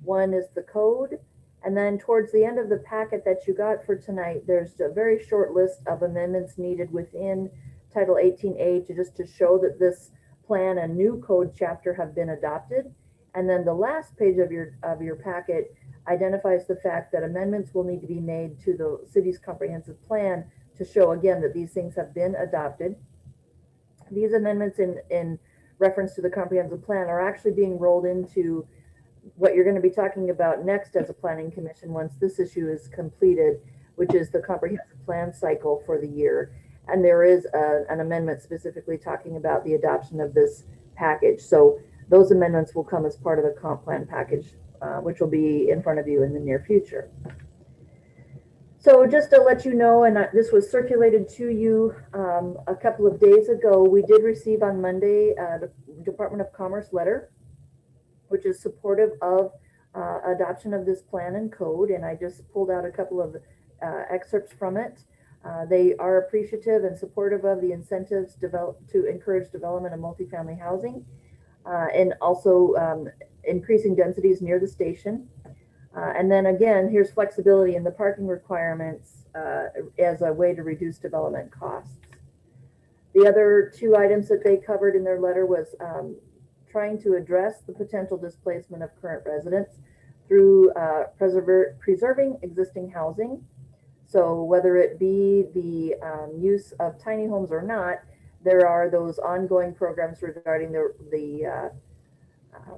S3: one is the code, and then towards the end of the packet that you got for tonight, there's a very short list of amendments needed within Title 18A to show that this plan and new code chapter have been adopted. And then the last page of your packet identifies the fact that amendments will need to be made to the city's comprehensive plan to show again that these things have been adopted. These amendments in reference to the comprehensive plan are actually being rolled into what you're going to be talking about next as a planning commission once this issue is completed, which is the comprehensive plan cycle for the year. And there is an amendment specifically talking about the adoption of this package. So those amendments will come as part of the comp plan package, which will be in front of you in the near future. So just to let you know, and this was circulated to you a couple of days ago, we did receive on Monday the Department of Commerce letter, which is supportive of adoption of this plan and code. And I just pulled out a couple of excerpts from it. They are appreciative and supportive of the incentives to encourage development of multifamily housing. and also increasing densities near the station. And then again, here's flexibility in the parking requirements as a way to reduce development costs. The other two items that they covered in their letter was trying to address the potential displacement of current residents through preserving existing housing. So whether it be the use of tiny homes or not, there are those ongoing programs regarding the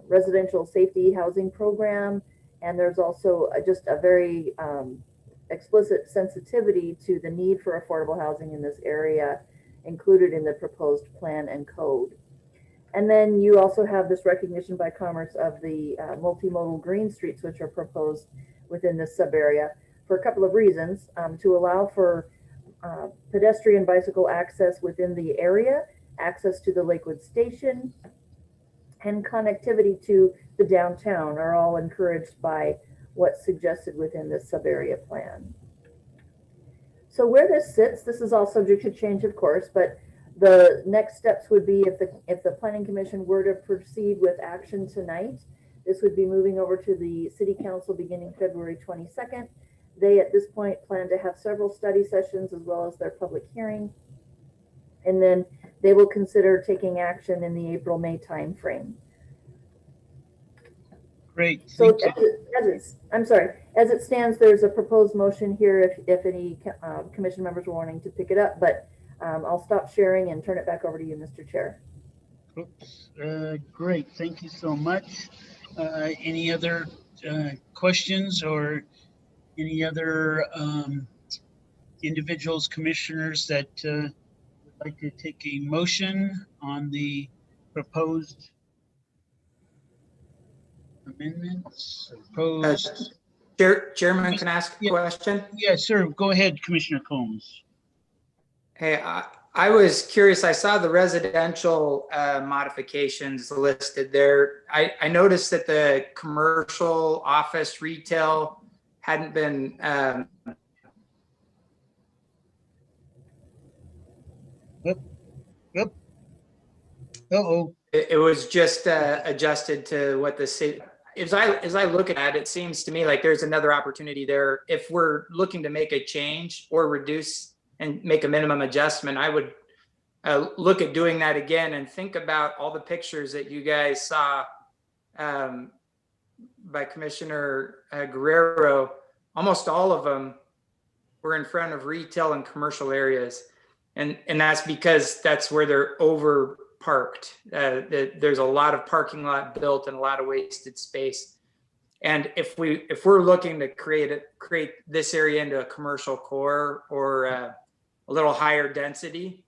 S3: residential safety housing program. And there's also just a very explicit sensitivity to the need for affordable housing in this area included in the proposed plan and code. And then you also have this recognition by Commerce of the multimodal green streets, which are proposed within this sub area for a couple of reasons, to allow for pedestrian bicycle access within the area, access to the Lakewood station, and connectivity to the downtown are all encouraged by what's suggested within this sub area plan. So where this sits, this is all subject to change, of course, but the next steps would be if the Planning Commission were to proceed with action tonight, this would be moving over to the City Council beginning February 22nd. They, at this point, plan to have several study sessions as well as their public hearing. And then they will consider taking action in the April-May timeframe.
S1: Great.
S3: So as it stands, there's a proposed motion here if any commission members were wanting to pick it up, but I'll stop sharing and turn it back over to you, Mr. Chair.
S1: Oops. Great. Thank you so much. Any other questions or any other individuals, commissioners that would like to take a motion on the proposed amendments? Proposed.
S2: Chairman, can I ask a question?
S1: Yes, sir. Go ahead, Commissioner Combs.
S2: Hey, I was curious. I saw the residential modifications listed there. I noticed that the commercial, office, retail hadn't been
S1: Yep. Uh-oh.
S2: It was just adjusted to what the city. As I look at it, it seems to me like there's another opportunity there. If we're looking to make a change or reduce and make a minimum adjustment, I would look at doing that again and think about all the pictures that you guys saw by Commissioner Guerrero. Almost all of them were in front of retail and commercial areas. And that's because that's where they're over parked. There's a lot of parking lot built and a lot of wasted space. And if we're looking to create this area into a commercial core or a little higher density,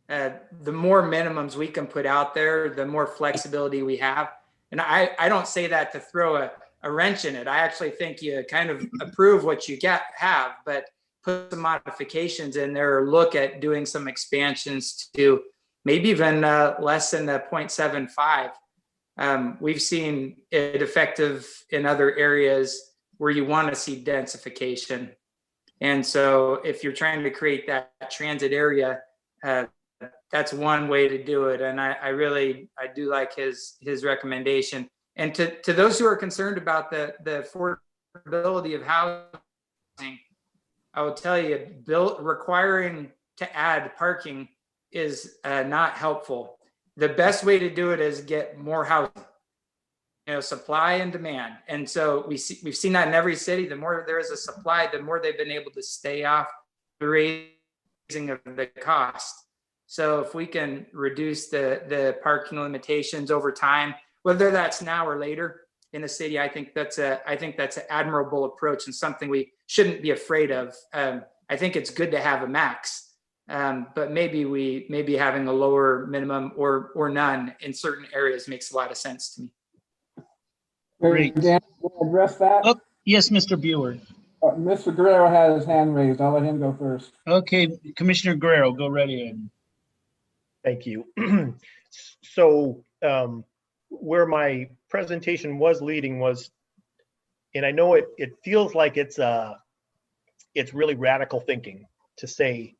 S2: the more minimums we can put out there, the more flexibility we have. And I don't say that to throw a wrench in it. I actually think you kind of approve what you have, but put some modifications in there or look at doing some expansions to maybe even less than the 0.75. We've seen it effective in other areas where you want to see densification. And so if you're trying to create that transit area, that's one way to do it. And I do like his recommendation. And to those who are concerned about the affordability of housing, I will tell you, requiring to add parking is not helpful. The best way to do it is get more housing, supply and demand. And so we've seen that in every city. The more there is a supply, the more they've been able to stay off the raising of the cost. So if we can reduce the parking limitations over time, whether that's now or later in the city, I think that's an admirable approach and something we shouldn't be afraid of. I think it's good to have a max, but maybe having a lower minimum or none in certain areas makes a lot of sense to me.
S1: Great.
S9: Dan, will you address that?
S1: Oh, yes, Mr. Buer.
S9: Mr. Guerrero had his hand raised. I'll let him go first.
S1: Okay, Commissioner Guerrero, go right ahead.
S7: Thank you. So where my presentation was leading was, and I know it feels like it's really radical thinking to say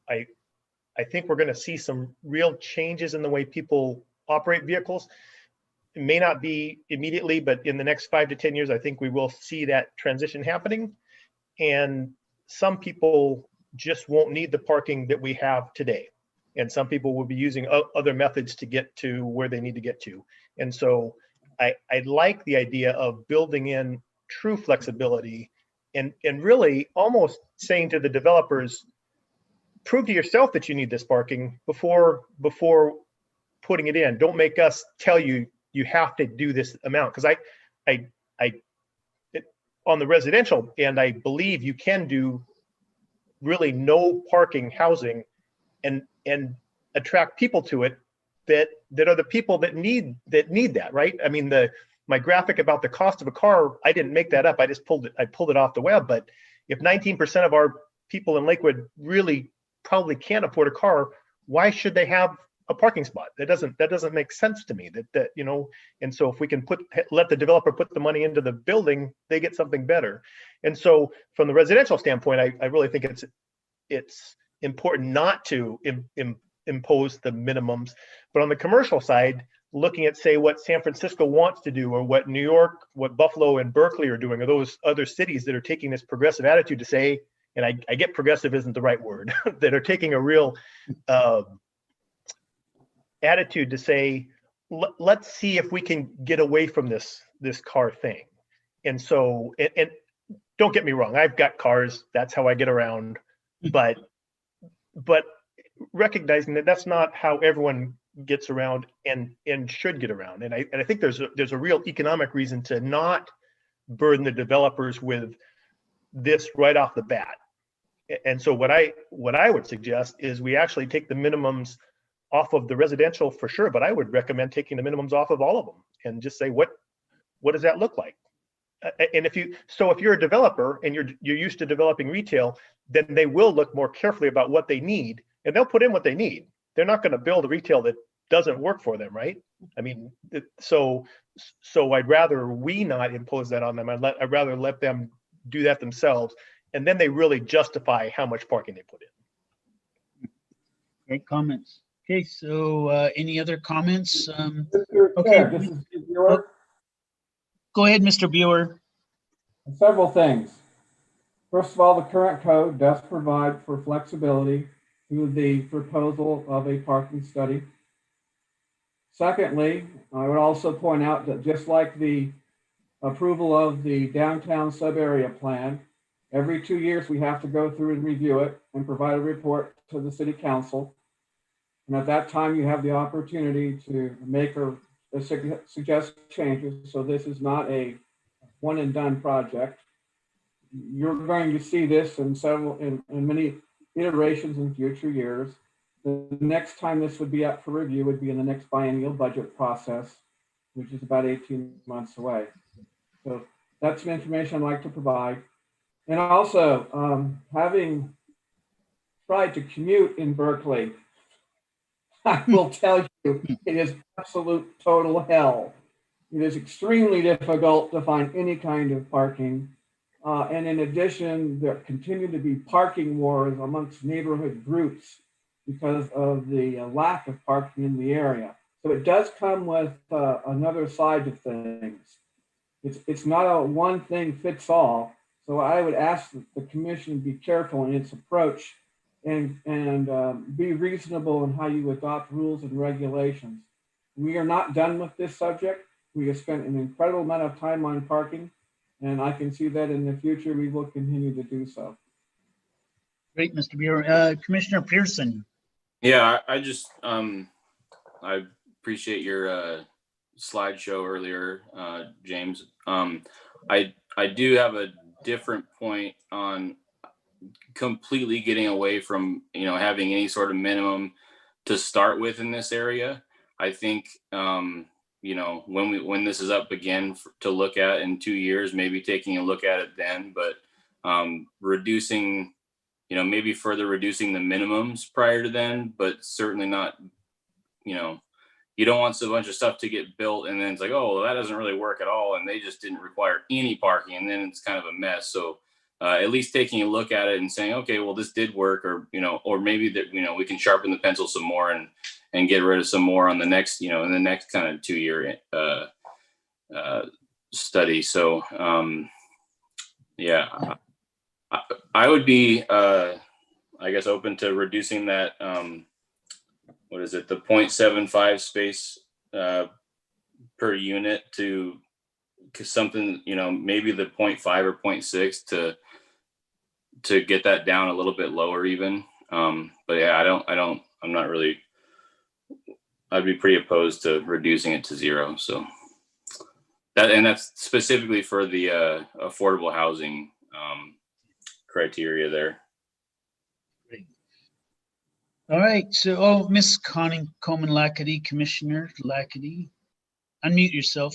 S7: I think we're going to see some real changes in the way people operate vehicles. It may not be immediately, but in the next 5 to 10 years, I think we will see that transition happening. And some people just won't need the parking that we have today. And some people will be using other methods to get to where they need to get to. And so I like the idea of building in true flexibility and really almost saying to the developers, prove to yourself that you need this parking before putting it in. Don't make us tell you you have to do this amount. Because on the residential end, I believe you can do really no parking housing and attract people to it that are the people that need that, right? I mean, my graphic about the cost of a car, I didn't make that up. I just pulled it off the web. But if 19% of our people in Lakewood really probably can't afford a car, why should they have a parking spot? That doesn't make sense to me. That you know, and so if we can let the developer put the money into the building, they get something better. And so from the residential standpoint, I really think it's important not to impose the minimums. But on the commercial side, looking at, say, what San Francisco wants to do, or what New York, what Buffalo and Berkeley are doing, or those other cities that are taking this progressive attitude to say, and I get progressive isn't the right word, that are taking a real attitude to say, let's see if we can get away from this car thing. And so, and don't get me wrong, I've got cars, that's how I get around, but recognizing that that's not how everyone gets around and should get around. And I think there's a real economic reason to not burden the developers with this right off the bat. And so what I would suggest is we actually take the minimums off of the residential for sure, but I would recommend taking the minimums off of all of them and just say, what does that look like? And if you're a developer and you're used to developing retail, then they will look more carefully about what they need, and they'll put in what they need. They're not going to build a retail that doesn't work for them, right? I mean, so I'd rather we not impose that on them. I'd rather let them do that themselves, and then they really justify how much parking they put in.
S1: Great comments. Okay, so any other comments?
S9: Okay. This is Steve Bueller.
S1: Go ahead, Mr. Bueller.
S9: Several things. First of all, the current code does provide for flexibility through the proposal of a parking study. Secondly, I would also point out that just like the approval of the downtown sub-area plan, every 2 years we have to go through and review it and provide a report to the city council. And at that time, you have the opportunity to make or suggest changes. So this is not a one and done project. You're going to see this in many iterations in future years. The next time this would be up for review would be in the next biennial budget process, which is about 18 months away. So that's some information I'd like to provide. And also, having tried to commute in Berkeley, I will tell you, it is absolute total hell. It is extremely difficult to find any kind of parking. And in addition, there continue to be parking wars amongst neighborhood groups because of the lack of parking in the area. So it does come with another side of things. It's not a one thing fits all. So I would ask that the commission be careful in its approach and be reasonable in how you adopt rules and regulations. We are not done with this subject. We have spent an incredible amount of time on parking, and I can see that in the future we will continue to do so.
S1: Great, Mr. Bueller. Commissioner Pearson.
S6: Yeah, I just I appreciate your slideshow earlier, James. I do have a different point on completely getting away from having any sort of minimum to start with in this area. I think when this is up again to look at in 2 years, maybe taking a look at it then, but reducing, maybe further reducing the minimums prior to then, but certainly not, you don't want a bunch of stuff to get built and then it's like, oh, well, that doesn't really work at all, and they just didn't require any parking, and then it's kind of a mess. So at least taking a look at it and saying, okay, well, this did work, or or maybe that we can sharpen the pencil some more and get rid of some more on the next, in the next kind of 2-year study. So yeah, I would be, I guess, open to reducing that. What is it? The 0.75 space per unit to something, maybe the 0.5 or 0.6 to get that down a little bit lower even. But yeah, I'm not really, I'd be pretty opposed to reducing it to 0. So that's specifically for the affordable housing criteria there.
S1: Great. All right. So, Miss Connie Coleman Lackady, Commissioner Lackady, unmute yourself.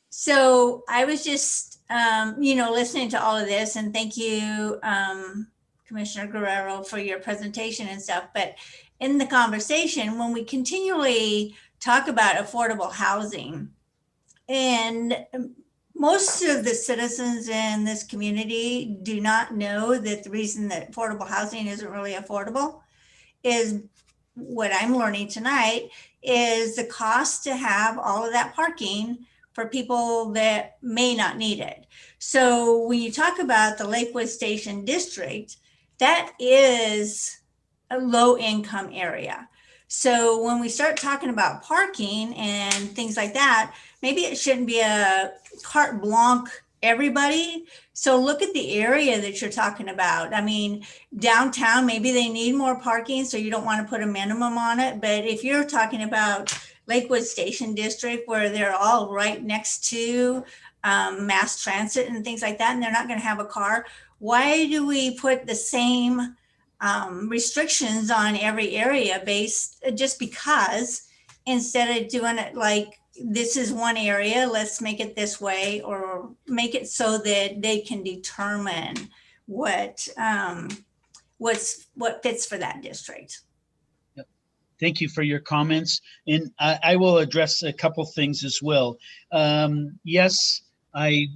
S5: So I was just, listening to all of this, and thank you, Commissioner Guerrero, for your presentation and stuff. But in the conversation, when we continually talk about affordable housing, and most of the citizens in this community do not know that the reason that affordable housing isn't really affordable is what I'm learning tonight is the cost to have all of that parking for people that may not need it. So when you talk about the Lakewood Station District, that is a low income area. So when we start talking about parking and things like that, maybe it shouldn't be a carte blanche everybody. So look at the area that you're talking about. I mean, downtown, maybe they need more parking, so you don't want to put a minimum on it. But if you're talking about Lakewood Station District, where they're all right next to mass transit and things like that, and they're not going to have a car, why do we put the same restrictions on every area based just because, instead of doing it like this is one area, let's make it this way, or make it so that they can determine what fits for that district.
S1: Yep. Thank you for your comments. And I will address a couple things as well. Yes, I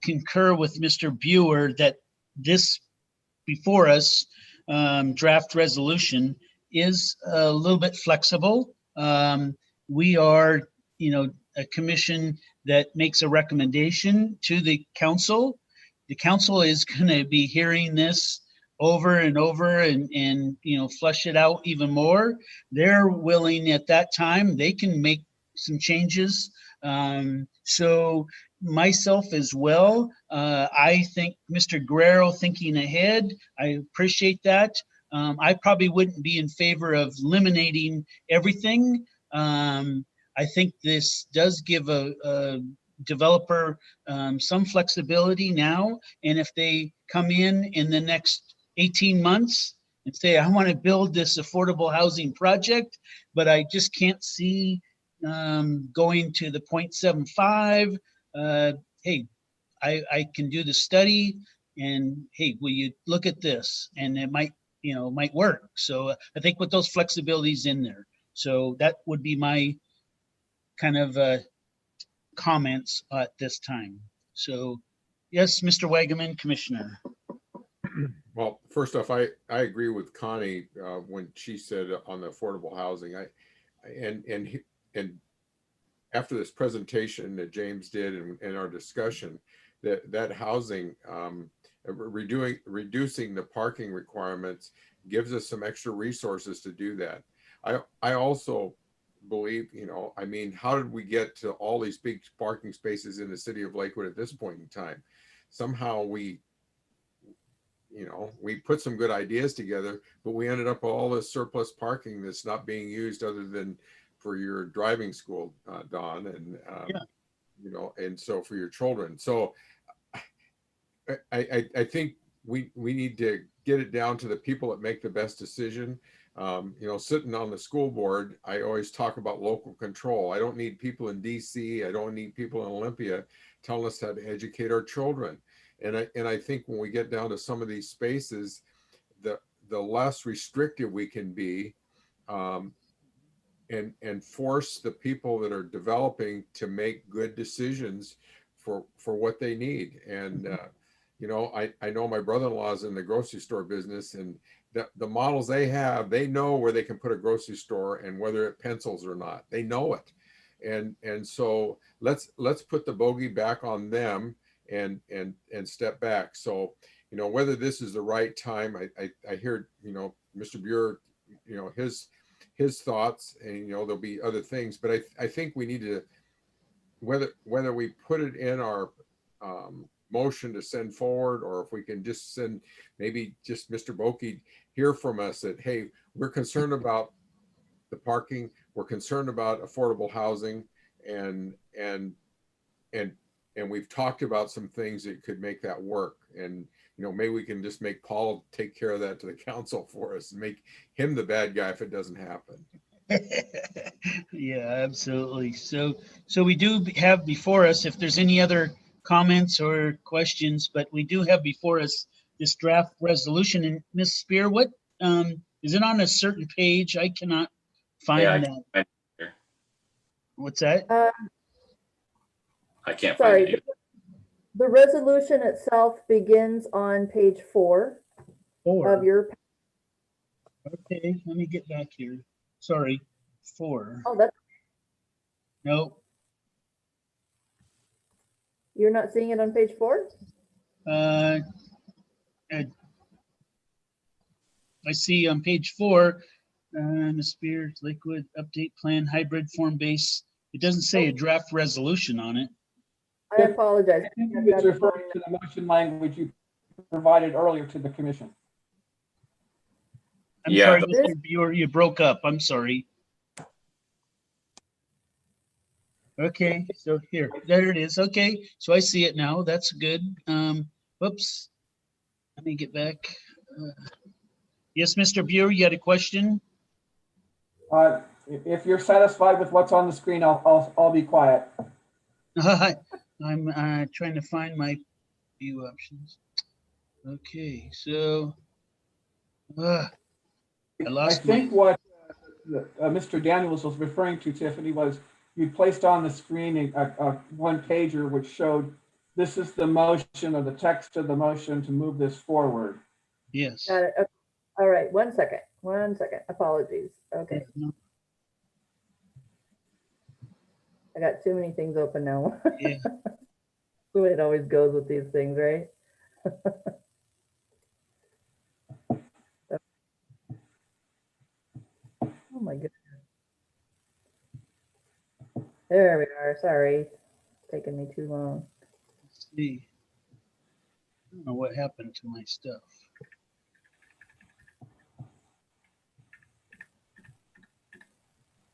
S1: concur with Mr. Buer that this before us draft resolution is a little bit flexible. We are, a commission that makes a recommendation to the council. The council is going to be hearing this over and over and flush it out even more. They're willing at that time, they can make some changes. So myself as well, I think Mr. Guerrero thinking ahead, I appreciate that. I probably wouldn't be in favor of eliminating everything. I think this does give a developer some flexibility now. And if they come in the next 18 months and say, I want to build this affordable housing project, but I just can't see going to the 0.75, hey, I can do the study, and hey, will you look at this? And it might work. So I think with those flexibilities in there. So that would be my kind of comments at this time. So yes, Mr. Wagaman, Commissioner.
S4: Well, first off, I agree with Connie when she said on the affordable housing. And after this presentation that James did and our discussion, that housing reducing the parking requirements gives us some extra resources to do that. I also believe, how did we get to all these big parking spaces in the city of Lakewood at this point in time? Somehow we put some good ideas together, but we ended up with all this surplus parking that's not being used other than for your driving school, Don, and and so for your children. So I think we need to get it down to the people that make the best decision. Sitting on the school board, I always talk about local control. I don't need people in DC. I don't need people in Olympia telling us how to educate our children. And I think when we get down to some of these spaces, the less restrictive we can be, and force the people that are developing to make good decisions for what they need. And you know, I know my brother-in-law's in the grocery store business, and the models they have, they know where they can put a grocery store and whether it pencils or not. They know it. And so let's put the bogey back on them and step back. So, you know, whether this is the right time, I hear, you know, Mr. Buer, you know, his thoughts, and, you know, there'll be other things, but I think we need to, whether we put it in our motion to send forward, or if we can just send, maybe just Mr. Boki hear from us that, hey, we're concerned about the parking, we're concerned about affordable housing, and we've talked about some things that could make that work. And, you know, maybe we can just make Paul take care of that to the council for us and make him the bad guy if it doesn't happen.
S1: Yeah, absolutely. So we do have before us, if there's any other comments or questions, but we do have before us this draft resolution. And Ms. Spear, what, is it on a certain page? I cannot find
S6: Yeah,
S1: that. What's that?
S6: I can't find
S3: Sorry,
S6: it either.
S3: the resolution itself begins on page 4
S1: 4.
S3: of your,
S1: Okay, let me get back here. Sorry, 4.
S3: oh, that's,
S1: No,
S3: you're not seeing it on page 4?
S1: I see on page 4, the Spear Liquid Update Plan Hybrid Form Base. It doesn't say a draft resolution on it.
S3: I apologize.
S9: I think it's referring to the motion language you provided earlier to the commission.
S1: I'm
S6: Yeah,
S1: sorry,
S3: the-
S1: Mr. Buer, you broke up. I'm sorry. Okay, so here, there it is. Okay, so I see it now. That's good. Whoops. Let me get back. Yes, Mr. Buer, you had a question?
S9: If you're satisfied with what's on the screen, I'll be quiet.
S1: I'm trying to find my view options. Okay, so I
S9: I
S1: lost my.
S9: think what Mr. Daniels was referring to, Tiffany, was you placed on the screen a one pager which showed this is the motion or the text of the motion to move this forward.
S1: Yes.
S3: Got it. Okay. All right, 1 second. 1 second. Apologies. Okay, I got too many things open now.
S1: Yeah.
S3: The way it always goes with these things, right? Oh my goodness. There we are. Sorry. It's taking me too long.
S1: Let's see. I don't know what happened to my stuff.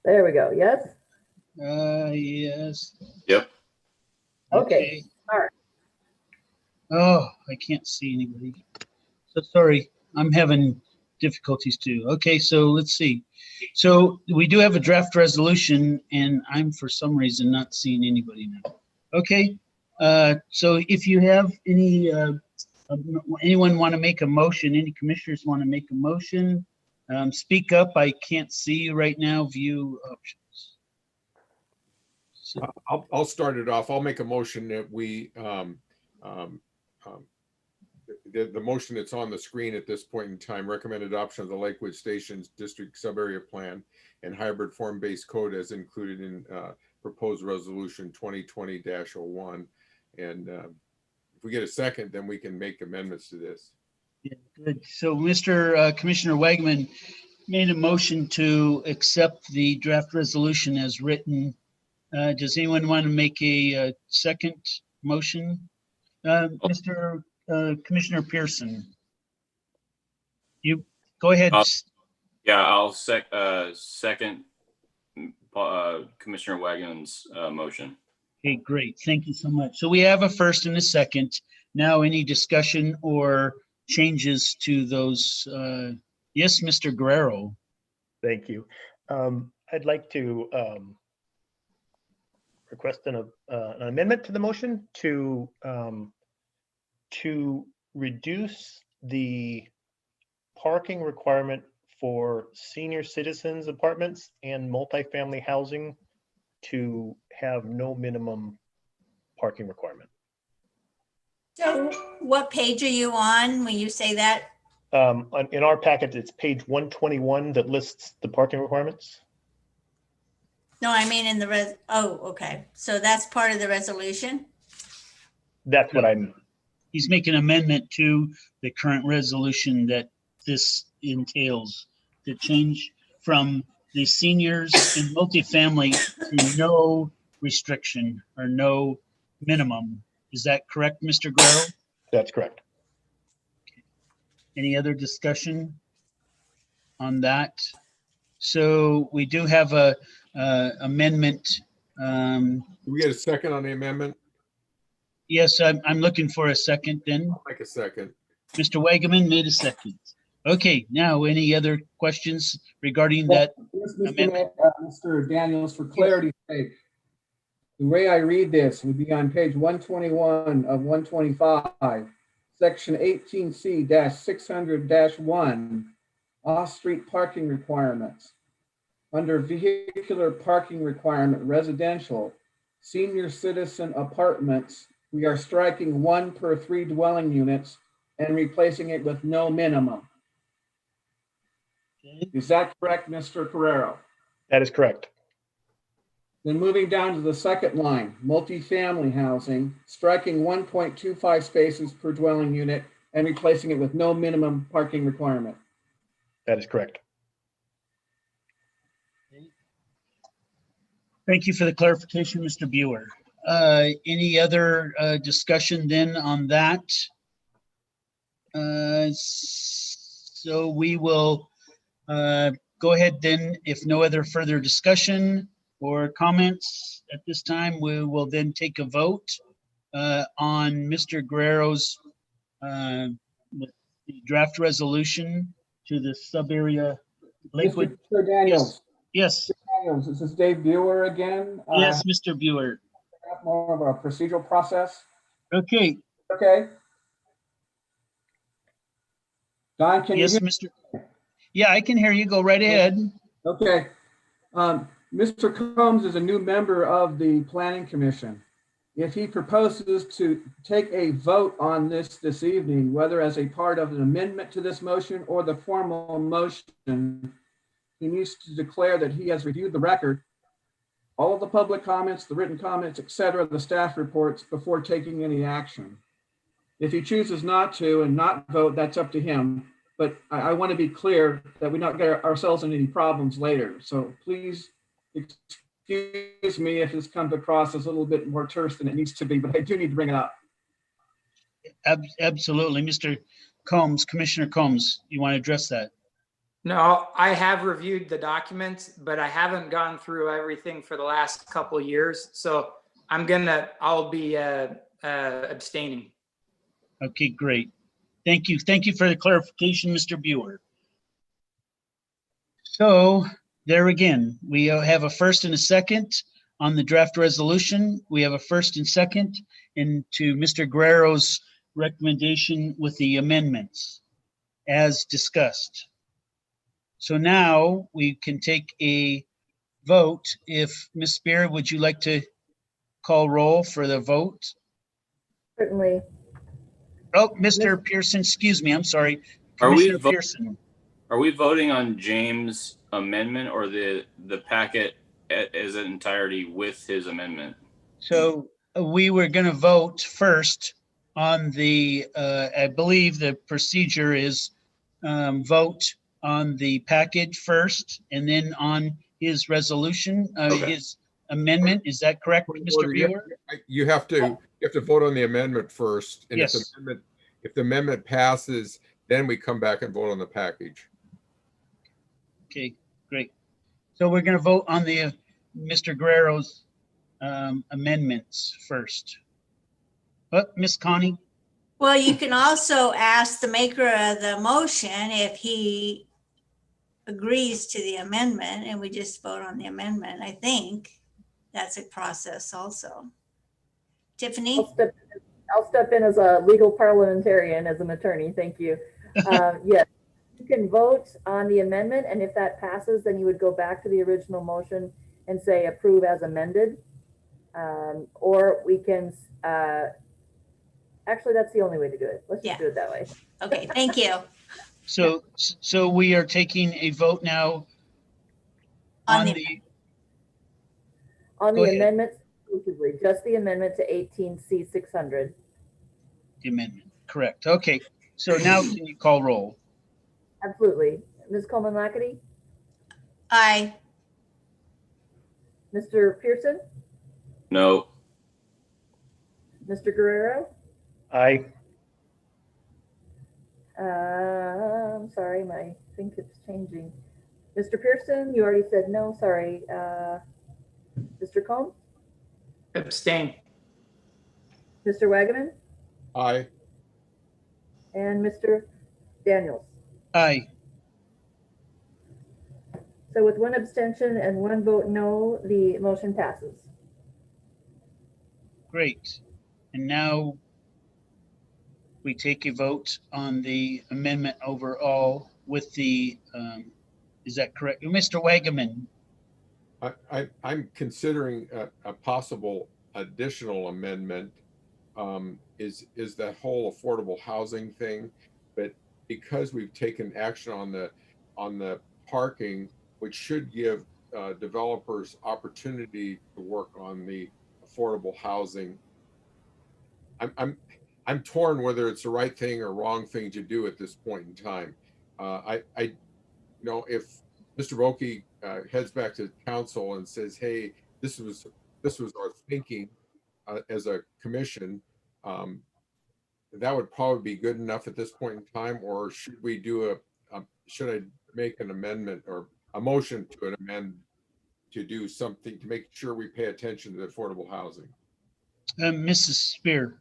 S3: There we go. Yes?
S1: Yes.
S6: Yep.
S3: Okay. All right.
S1: Oh, I can't see anybody. So sorry, I'm having difficulties too. Okay, so let's see. So we do have a draft resolution, and I'm for some reason not seeing anybody now. Okay, so if you have any, anyone want to make a motion, any commissioners want to make a motion, speak up. I can't see you right now. View options. So,
S4: I'll start it off. I'll make a motion that we, the motion that's on the screen at this point in time, recommend adoption of the Lakewood Stations District Sub-Area Plan and Hybrid Form-Based Code as included in proposed resolution 2020-01. And if we get a second, then we can make amendments to this.
S1: yeah, good. So Mr. Commissioner Wagman made a motion to accept the draft resolution as written. Does anyone want to make a second motion? Mr. Commissioner Pearson. You go ahead.
S6: Yeah, I'll second Commissioner Wagman's motion.
S1: Okay, great. Thank you so much. So we have a first and a second. Now any discussion or changes to those? Yes, Mr. Guerrero.
S7: Thank you. I'd like to request an amendment to the motion to reduce the parking requirement for senior citizens apartments and multifamily housing to have no minimum parking requirement.
S5: So what page are you on when you say that?
S7: In our packet, it's page 121 that lists the parking requirements.
S5: No, I mean in the oh, okay. So that's part of the resolution?
S7: That's what I mean.
S1: He's making an amendment to the current resolution that this entails, to change from the seniors in multifamily to no restriction or no minimum. Is that correct, Mr. Guerrero?
S7: That's correct.
S1: Any other discussion on that? So we do have a amendment.
S4: Do we get a second on the amendment?
S1: Yes, I'm looking for a second then.
S4: I'll make a second.
S1: Mr. Wagaman made a second. Okay, now any other questions regarding that?
S9: Yes,
S1: amendment?
S9: Mr. Daniels, for clarity's sake, the way I read this would be on page 121 of 125, section 18C-600-1, off-street parking requirements. Under vehicular parking requirement residential, senior citizen apartments, we are striking 1 per 3 dwelling units and replacing it with no minimum.
S1: Okay.
S9: Is that correct, Mr. Carrero?
S7: That is correct.
S9: Then moving down to the second line, multifamily housing, striking 1.25 spaces per dwelling unit and replacing it with no minimum parking requirement.
S7: That is correct.
S1: Thank you for the clarification, Mr. Buer. Any other discussion then on that? So we will go ahead then, if no other further discussion or comments at this time, we will then take a vote on Mr. Guerrero's the draft resolution to the sub-area Lakewood.
S9: Mr. Daniels,
S1: Yes,
S9: Daniels, this is Dave Buer again.
S1: yes, Mr. Buer.
S9: More of a procedural process.
S1: Okay,
S9: Okay. Don, can you
S1: yes,
S9: hear?
S1: Mr. Yeah, I can hear you. Go right ahead.
S9: Okay. Mr. Combs is a new member of the Planning Commission. If he proposes to take a vote on this evening, whether as a part of an amendment to this motion or the formal motion, he needs to declare that he has reviewed the record, all of the public comments, the written comments, et cetera, the staff reports before taking any action. If he chooses not to and not vote, that's up to him. But I want to be clear that we not get ourselves in any problems later. So please excuse me if this comes across as a little bit more terse than it needs to be, but I do need to bring it up.
S1: Absolutely. Mr. Combs, Commissioner Combs, you want to address that?
S2: No, I have reviewed the documents, but I haven't gone through everything for the last couple of years. So I'll be abstaining.
S1: Okay, great. Thank you. Thank you for the clarification, Mr. Buer. So there again, we have a first and a second on the draft resolution. We have a first and second into Mr. Guerrero's recommendation with the amendments as discussed. So now we can take a vote. If Ms. Spear, would you like to call roll for the vote?
S3: Certainly.
S1: Oh, Mr. Pearson, excuse me, I'm sorry.
S6: Are we
S1: Commissioner Pearson.
S6: Are we voting on James' amendment or the packet as an entirety with his amendment?
S1: So we were going to vote first on the, I believe the procedure is vote on the package first and then on his resolution,
S6: Okay.
S1: his amendment. Is that correct, Mr. Buer?
S4: You have to vote on the amendment first. And
S1: Yes.
S4: if the amendment passes, then we come back and vote on the package.
S1: Okay, great. So we're going to vote on the Mr. Guerrero's amendments first. But Ms. Connie?
S5: Well, you can also ask the maker of the motion if he agrees to the amendment and we just vote on the amendment. I think that's a process also. Tiffany?
S3: I'll step in as a legal parliamentarian, as an attorney. Thank you. Yes, you can vote on the amendment, and if that passes, then you would go back to the original motion and say approve as amended. Or we can Actually, that's the only way to do it. Let's
S5: Yeah.
S3: just do it that way.
S5: Okay, thank you.
S1: So we are taking a vote now
S5: On
S1: on
S5: the-
S1: the,
S3: On
S1: Go
S3: the
S1: ahead.
S3: amendments, exclusively, just the amendment to 18C 600.
S1: the amendment. Correct. Okay. So now can you call roll?
S3: Absolutely. Ms. Coleman Lackady,
S5: Aye.
S3: Mr. Pearson,
S6: No.
S3: Mr. Guerrero.
S7: Aye.
S3: I'm sorry, I think it's changing. Mr. Pearson, you already said no, sorry. Mr. Combs,
S2: Abstain.
S3: Mr. Wagaman,
S4: Aye.
S3: and Mr. Daniels.
S1: Aye.
S3: So with one abstention and one vote no, the motion passes.
S1: Great. And now we take a vote on the amendment overall with the, is that correct? Mr. Wagaman?
S4: I'm considering a possible additional amendment, is the whole affordable housing thing. But because we've taken action on the parking, which should give developers opportunity to work on the affordable housing, I'm torn whether it's the right thing or wrong thing to do at this point in time. If Mr. Boki heads back to council and says, "Hey, this was our thinking as a commission," that would probably be good enough at this point in time. Or should we do should I make an amendment or a motion to an amend to do something to make sure we pay attention to affordable housing?
S1: Mrs. Spear?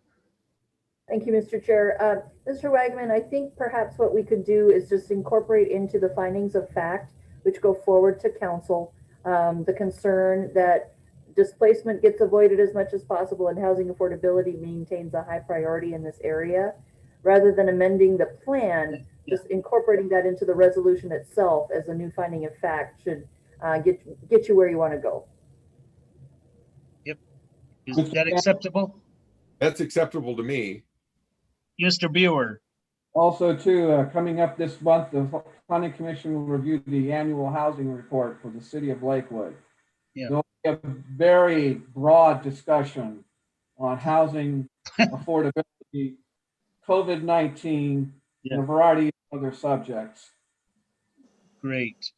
S3: Thank you, Mr. Chair. Mr. Wagman, I think perhaps what we could do is just incorporate into the findings of fact, which go forward to council, the concern that displacement gets avoided as much as possible and housing affordability maintains a high priority in this area. Rather than amending the plan, just incorporating that into the resolution itself as a new finding of fact should get you where you want to go.
S1: Is that acceptable?
S4: That's acceptable to me.
S1: Mr. Buer?
S9: Also, too, coming up this month, the Planning Commission will review the annual housing report for the city of Lakewood.
S1: Yeah.
S9: There'll be a very broad discussion on housing affordability, COVID-19, and a variety of other subjects.
S1: Great.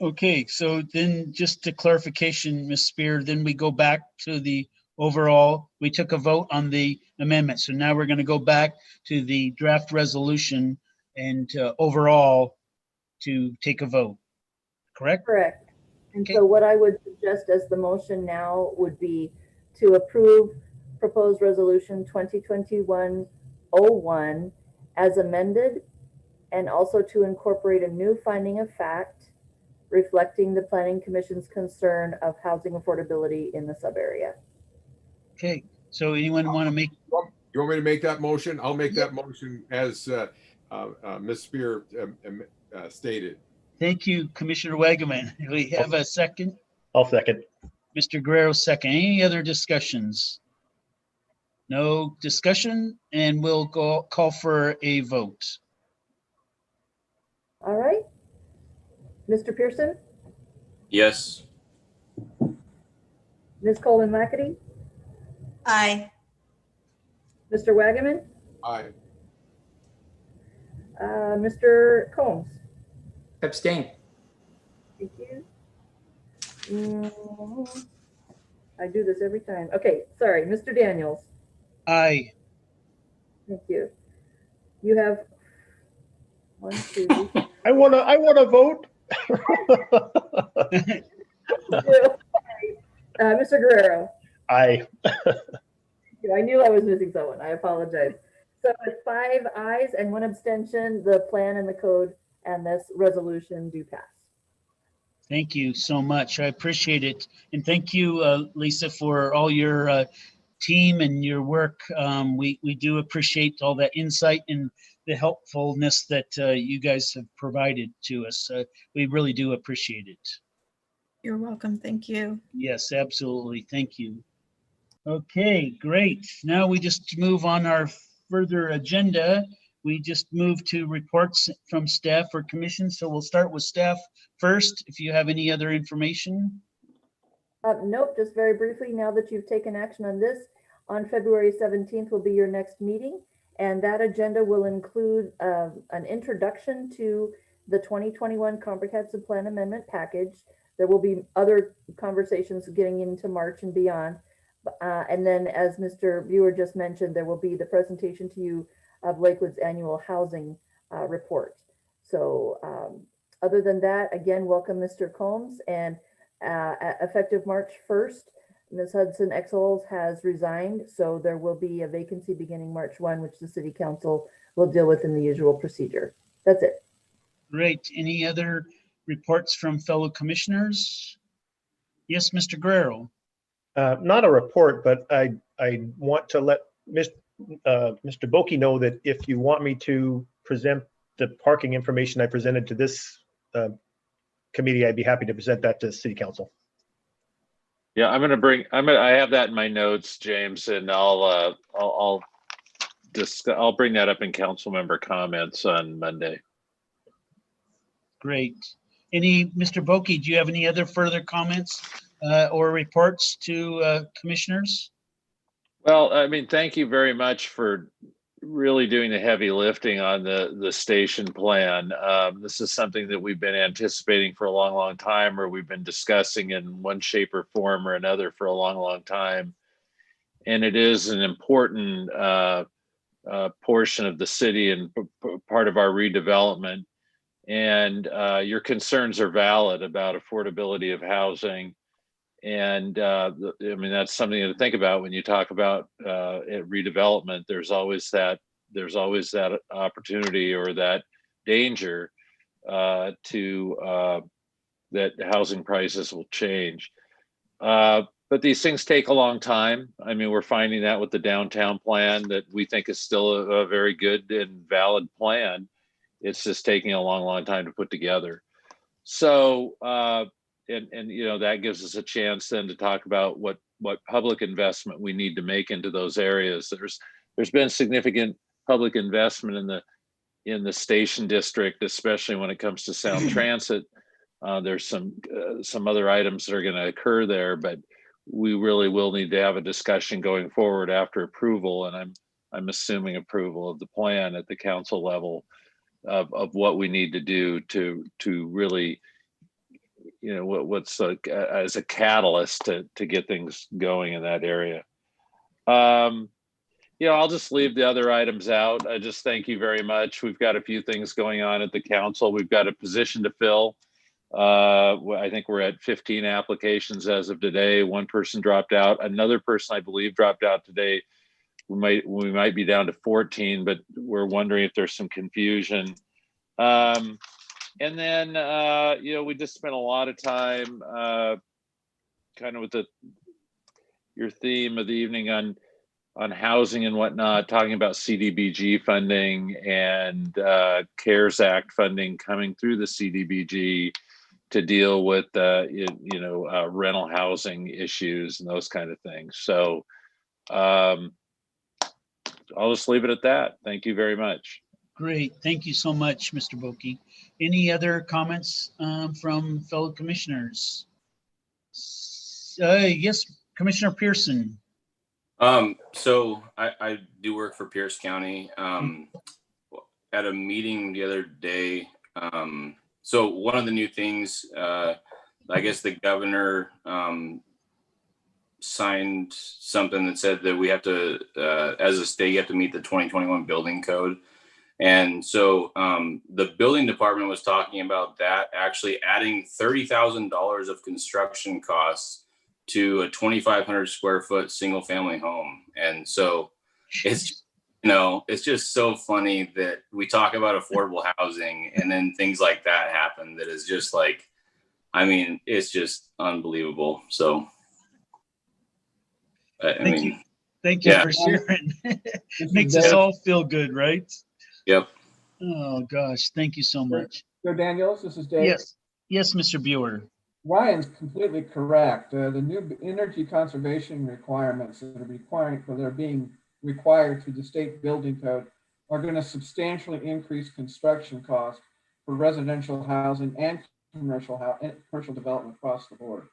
S1: Okay, so then just a clarification, Ms. Spear, then we go back to the overall, we took a vote on the amendment. So now we're going to go back to the draft resolution and overall to take a vote, correct?
S3: Correct. And
S1: Okay.
S3: so what I would suggest as the motion now would be to approve proposed resolution 2021-01 as amended, and also to incorporate a new finding of fact reflecting the Planning Commission's concern of housing affordability in the sub-area.
S1: Okay, so anyone want to make,
S4: You want me to make that motion? I'll make that motion as Ms. Spear stated.
S1: thank you, Commissioner Wagaman. We have a second.
S7: I'll second.
S1: Mr. Guerrero second. Any other discussions? No discussion, and we'll go call for a vote.
S3: All right. Mr. Pearson,
S6: Yes.
S3: Ms. Coleman Lackady,
S5: Aye.
S3: Mr. Wagaman,
S4: Aye.
S3: Mr. Combs.
S2: Abstain.
S3: Thank you. I do this every time. Okay, sorry, Mr. Daniels.
S1: Aye.
S3: Thank you. You have 1, 2,
S7: I wanna vote.
S3: Mr. Guerrero.
S7: Aye.
S3: I knew I was missing someone. I apologize. So with 5 ayes and 1 abstention, the plan and the code and this resolution do pass.
S1: Thank you so much. I appreciate it. And thank you, Lisa, for all your team and your work. We do appreciate all that insight and the helpfulness that you guys have provided to us. We really do appreciate it.
S8: You're welcome. Thank you.
S1: Yes, absolutely. Thank you. Okay, great. Now we just move on our further agenda. We just move to reports from staff or commission. So we'll start with staff first. If you have any other information.
S3: Nope, just very briefly, now that you've taken action on this, on February 17th will be your next meeting. And that agenda will include an introduction to the 2021 Comprehensive Plan Amendment package. There will be other conversations getting into March and beyond. And then, as Mr. Buer just mentioned, there will be the presentation to you of Lakewood's annual housing report. So other than that, again, welcome Mr. Combs. And effective March 1st, Ms. Hudson Exels has resigned. So there will be a vacancy beginning March 1, which the City Council will deal with in the usual procedure. That's it.
S1: Great. Any other reports from fellow commissioners? Yes, Mr. Guerrero.
S7: Not a report, but I want to let Mr. Boki know that if you want me to present the parking information I presented to this committee, I'd be happy to present that to City Council.
S10: Yeah, I have that in my notes, James, and I'll bring that up in council member comments on Monday.
S1: Great. Mr. Boki, do you have any other further comments or reports to commissioners?
S10: Well, I mean, thank you very much for really doing the heavy lifting on the station plan. This is something that we've been anticipating for a long, long time, or we've been discussing in one shape or form or another for a long, long time. And it is an important portion of the city and part of our redevelopment. And your concerns are valid about affordability of housing. And I mean, that's something to think about when you talk about redevelopment. There's always that opportunity or that danger that housing prices will change. But these things take a long time. I mean, we're finding that with the downtown plan that we think is still a very good and valid plan. It's just taking a long, long time to put together. So, and you know, that gives us a chance then to talk about what public investment we need to make into those areas. There's been significant public investment in the station district, especially when it comes to Sound Transit. There's some other items that are going to occur there, but we really will need to have a discussion going forward after approval, and I'm assuming approval of the plan at the council level of what we need to do to really, you know, what's as a catalyst to get things going in that area. You know, I'll just leave the other items out. I just thank you very much. We've got a few things going on at the council. We've got a position to fill. I think we're at 15 applications as of today. One person dropped out. Another person, I believe, dropped out today. We might be down to 14, but we're wondering if there's some confusion. And then, you know, we just spent a lot of time kind of with your theme of the evening on housing and whatnot, talking about CDBG funding and CARES Act funding coming through the CDBG to deal with, you know, rental housing issues and those kind of things. So I'll just leave it at that. Thank you very much.
S1: Great. Thank you so much, Mr. Boki. Any other comments from fellow commissioners? Yes, Commissioner Pearson.
S6: So I do work for Pierce County. At a meeting the other day, so one of the new things, I guess the governor signed something that said that we have to, as a state, you have to meet the 2021 building code. And so the building department was talking about that, actually adding $30,000 of construction costs to a 2,500 square foot single family home. And so it's, you know, it's just so funny that we talk about affordable housing and then things like that happen. That is just like, I mean, it's just unbelievable. So
S1: Thank you for sharing. Makes us all feel good, right?
S6: Yep.
S1: Oh gosh, thank you so much.
S9: So Daniels, this is Dave.
S1: Yes, Mr. Buer.
S9: Ryan's completely correct. The new energy conservation requirements that are being required through the state building code are going to substantially increase construction costs for residential housing and commercial development across the board.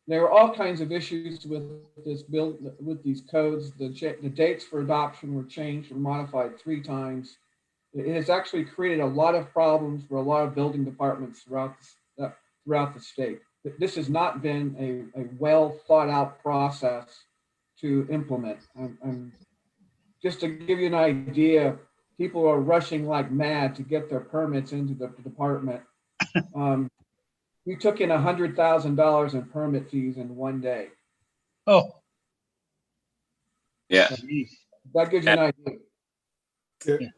S9: There are all kinds of issues with these codes. The dates for adoption were changed and modified 3 times. It has actually created a lot of problems for a lot of building departments throughout the state. This has not been a well thought out process to implement. And just to give you an idea, people are rushing like mad to get their permits into the department. We took in $100,000 in permit fees in one day.
S1: Oh,
S6: Yeah.
S1: geez.
S9: That gives you an idea.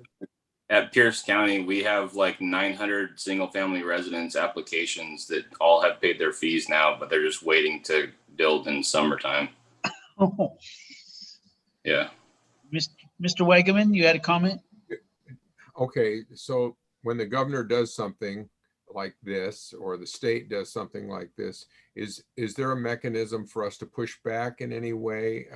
S6: At Pierce County, we have like 900 single-family residence applications that all have paid their fees now, but they're just waiting to build in summertime.
S1: Oh.
S6: Yeah.
S1: Mr. Wagaman, you had a comment?
S4: Okay, so when the governor does something like this, or the state does something like this, is there a mechanism for us to push back in any way?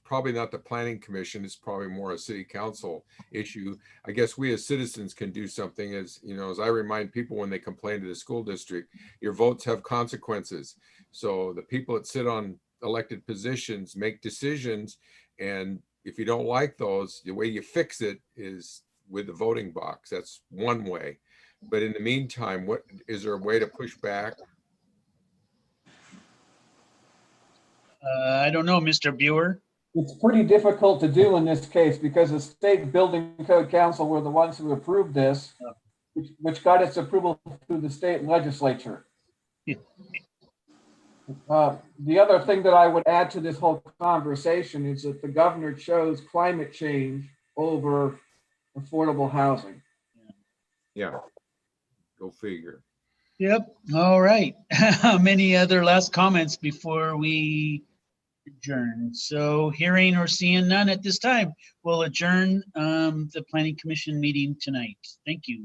S4: Probably not the planning commission, it's probably more a city council issue. I guess we as citizens can do something, as you know, as I remind people when they complain to the school district, your votes have consequences. So the people that sit on elected positions make decisions, and if you don't like those, the way you fix it is with the voting box. That's one way. But in the meantime, what is there a way to push back?
S1: I don't know, Mr. Buer.
S9: It's pretty difficult to do in this case because the state building code council were the ones who approved this, which got its approval through the state legislature. The other thing that I would add to this whole conversation is that the governor chose climate change over affordable housing.
S4: Yeah, go figure.
S1: Yep. All right. Many other last comments before we adjourn? So hearing or seeing none at this time, we'll adjourn the Planning Commission meeting tonight. Thank you.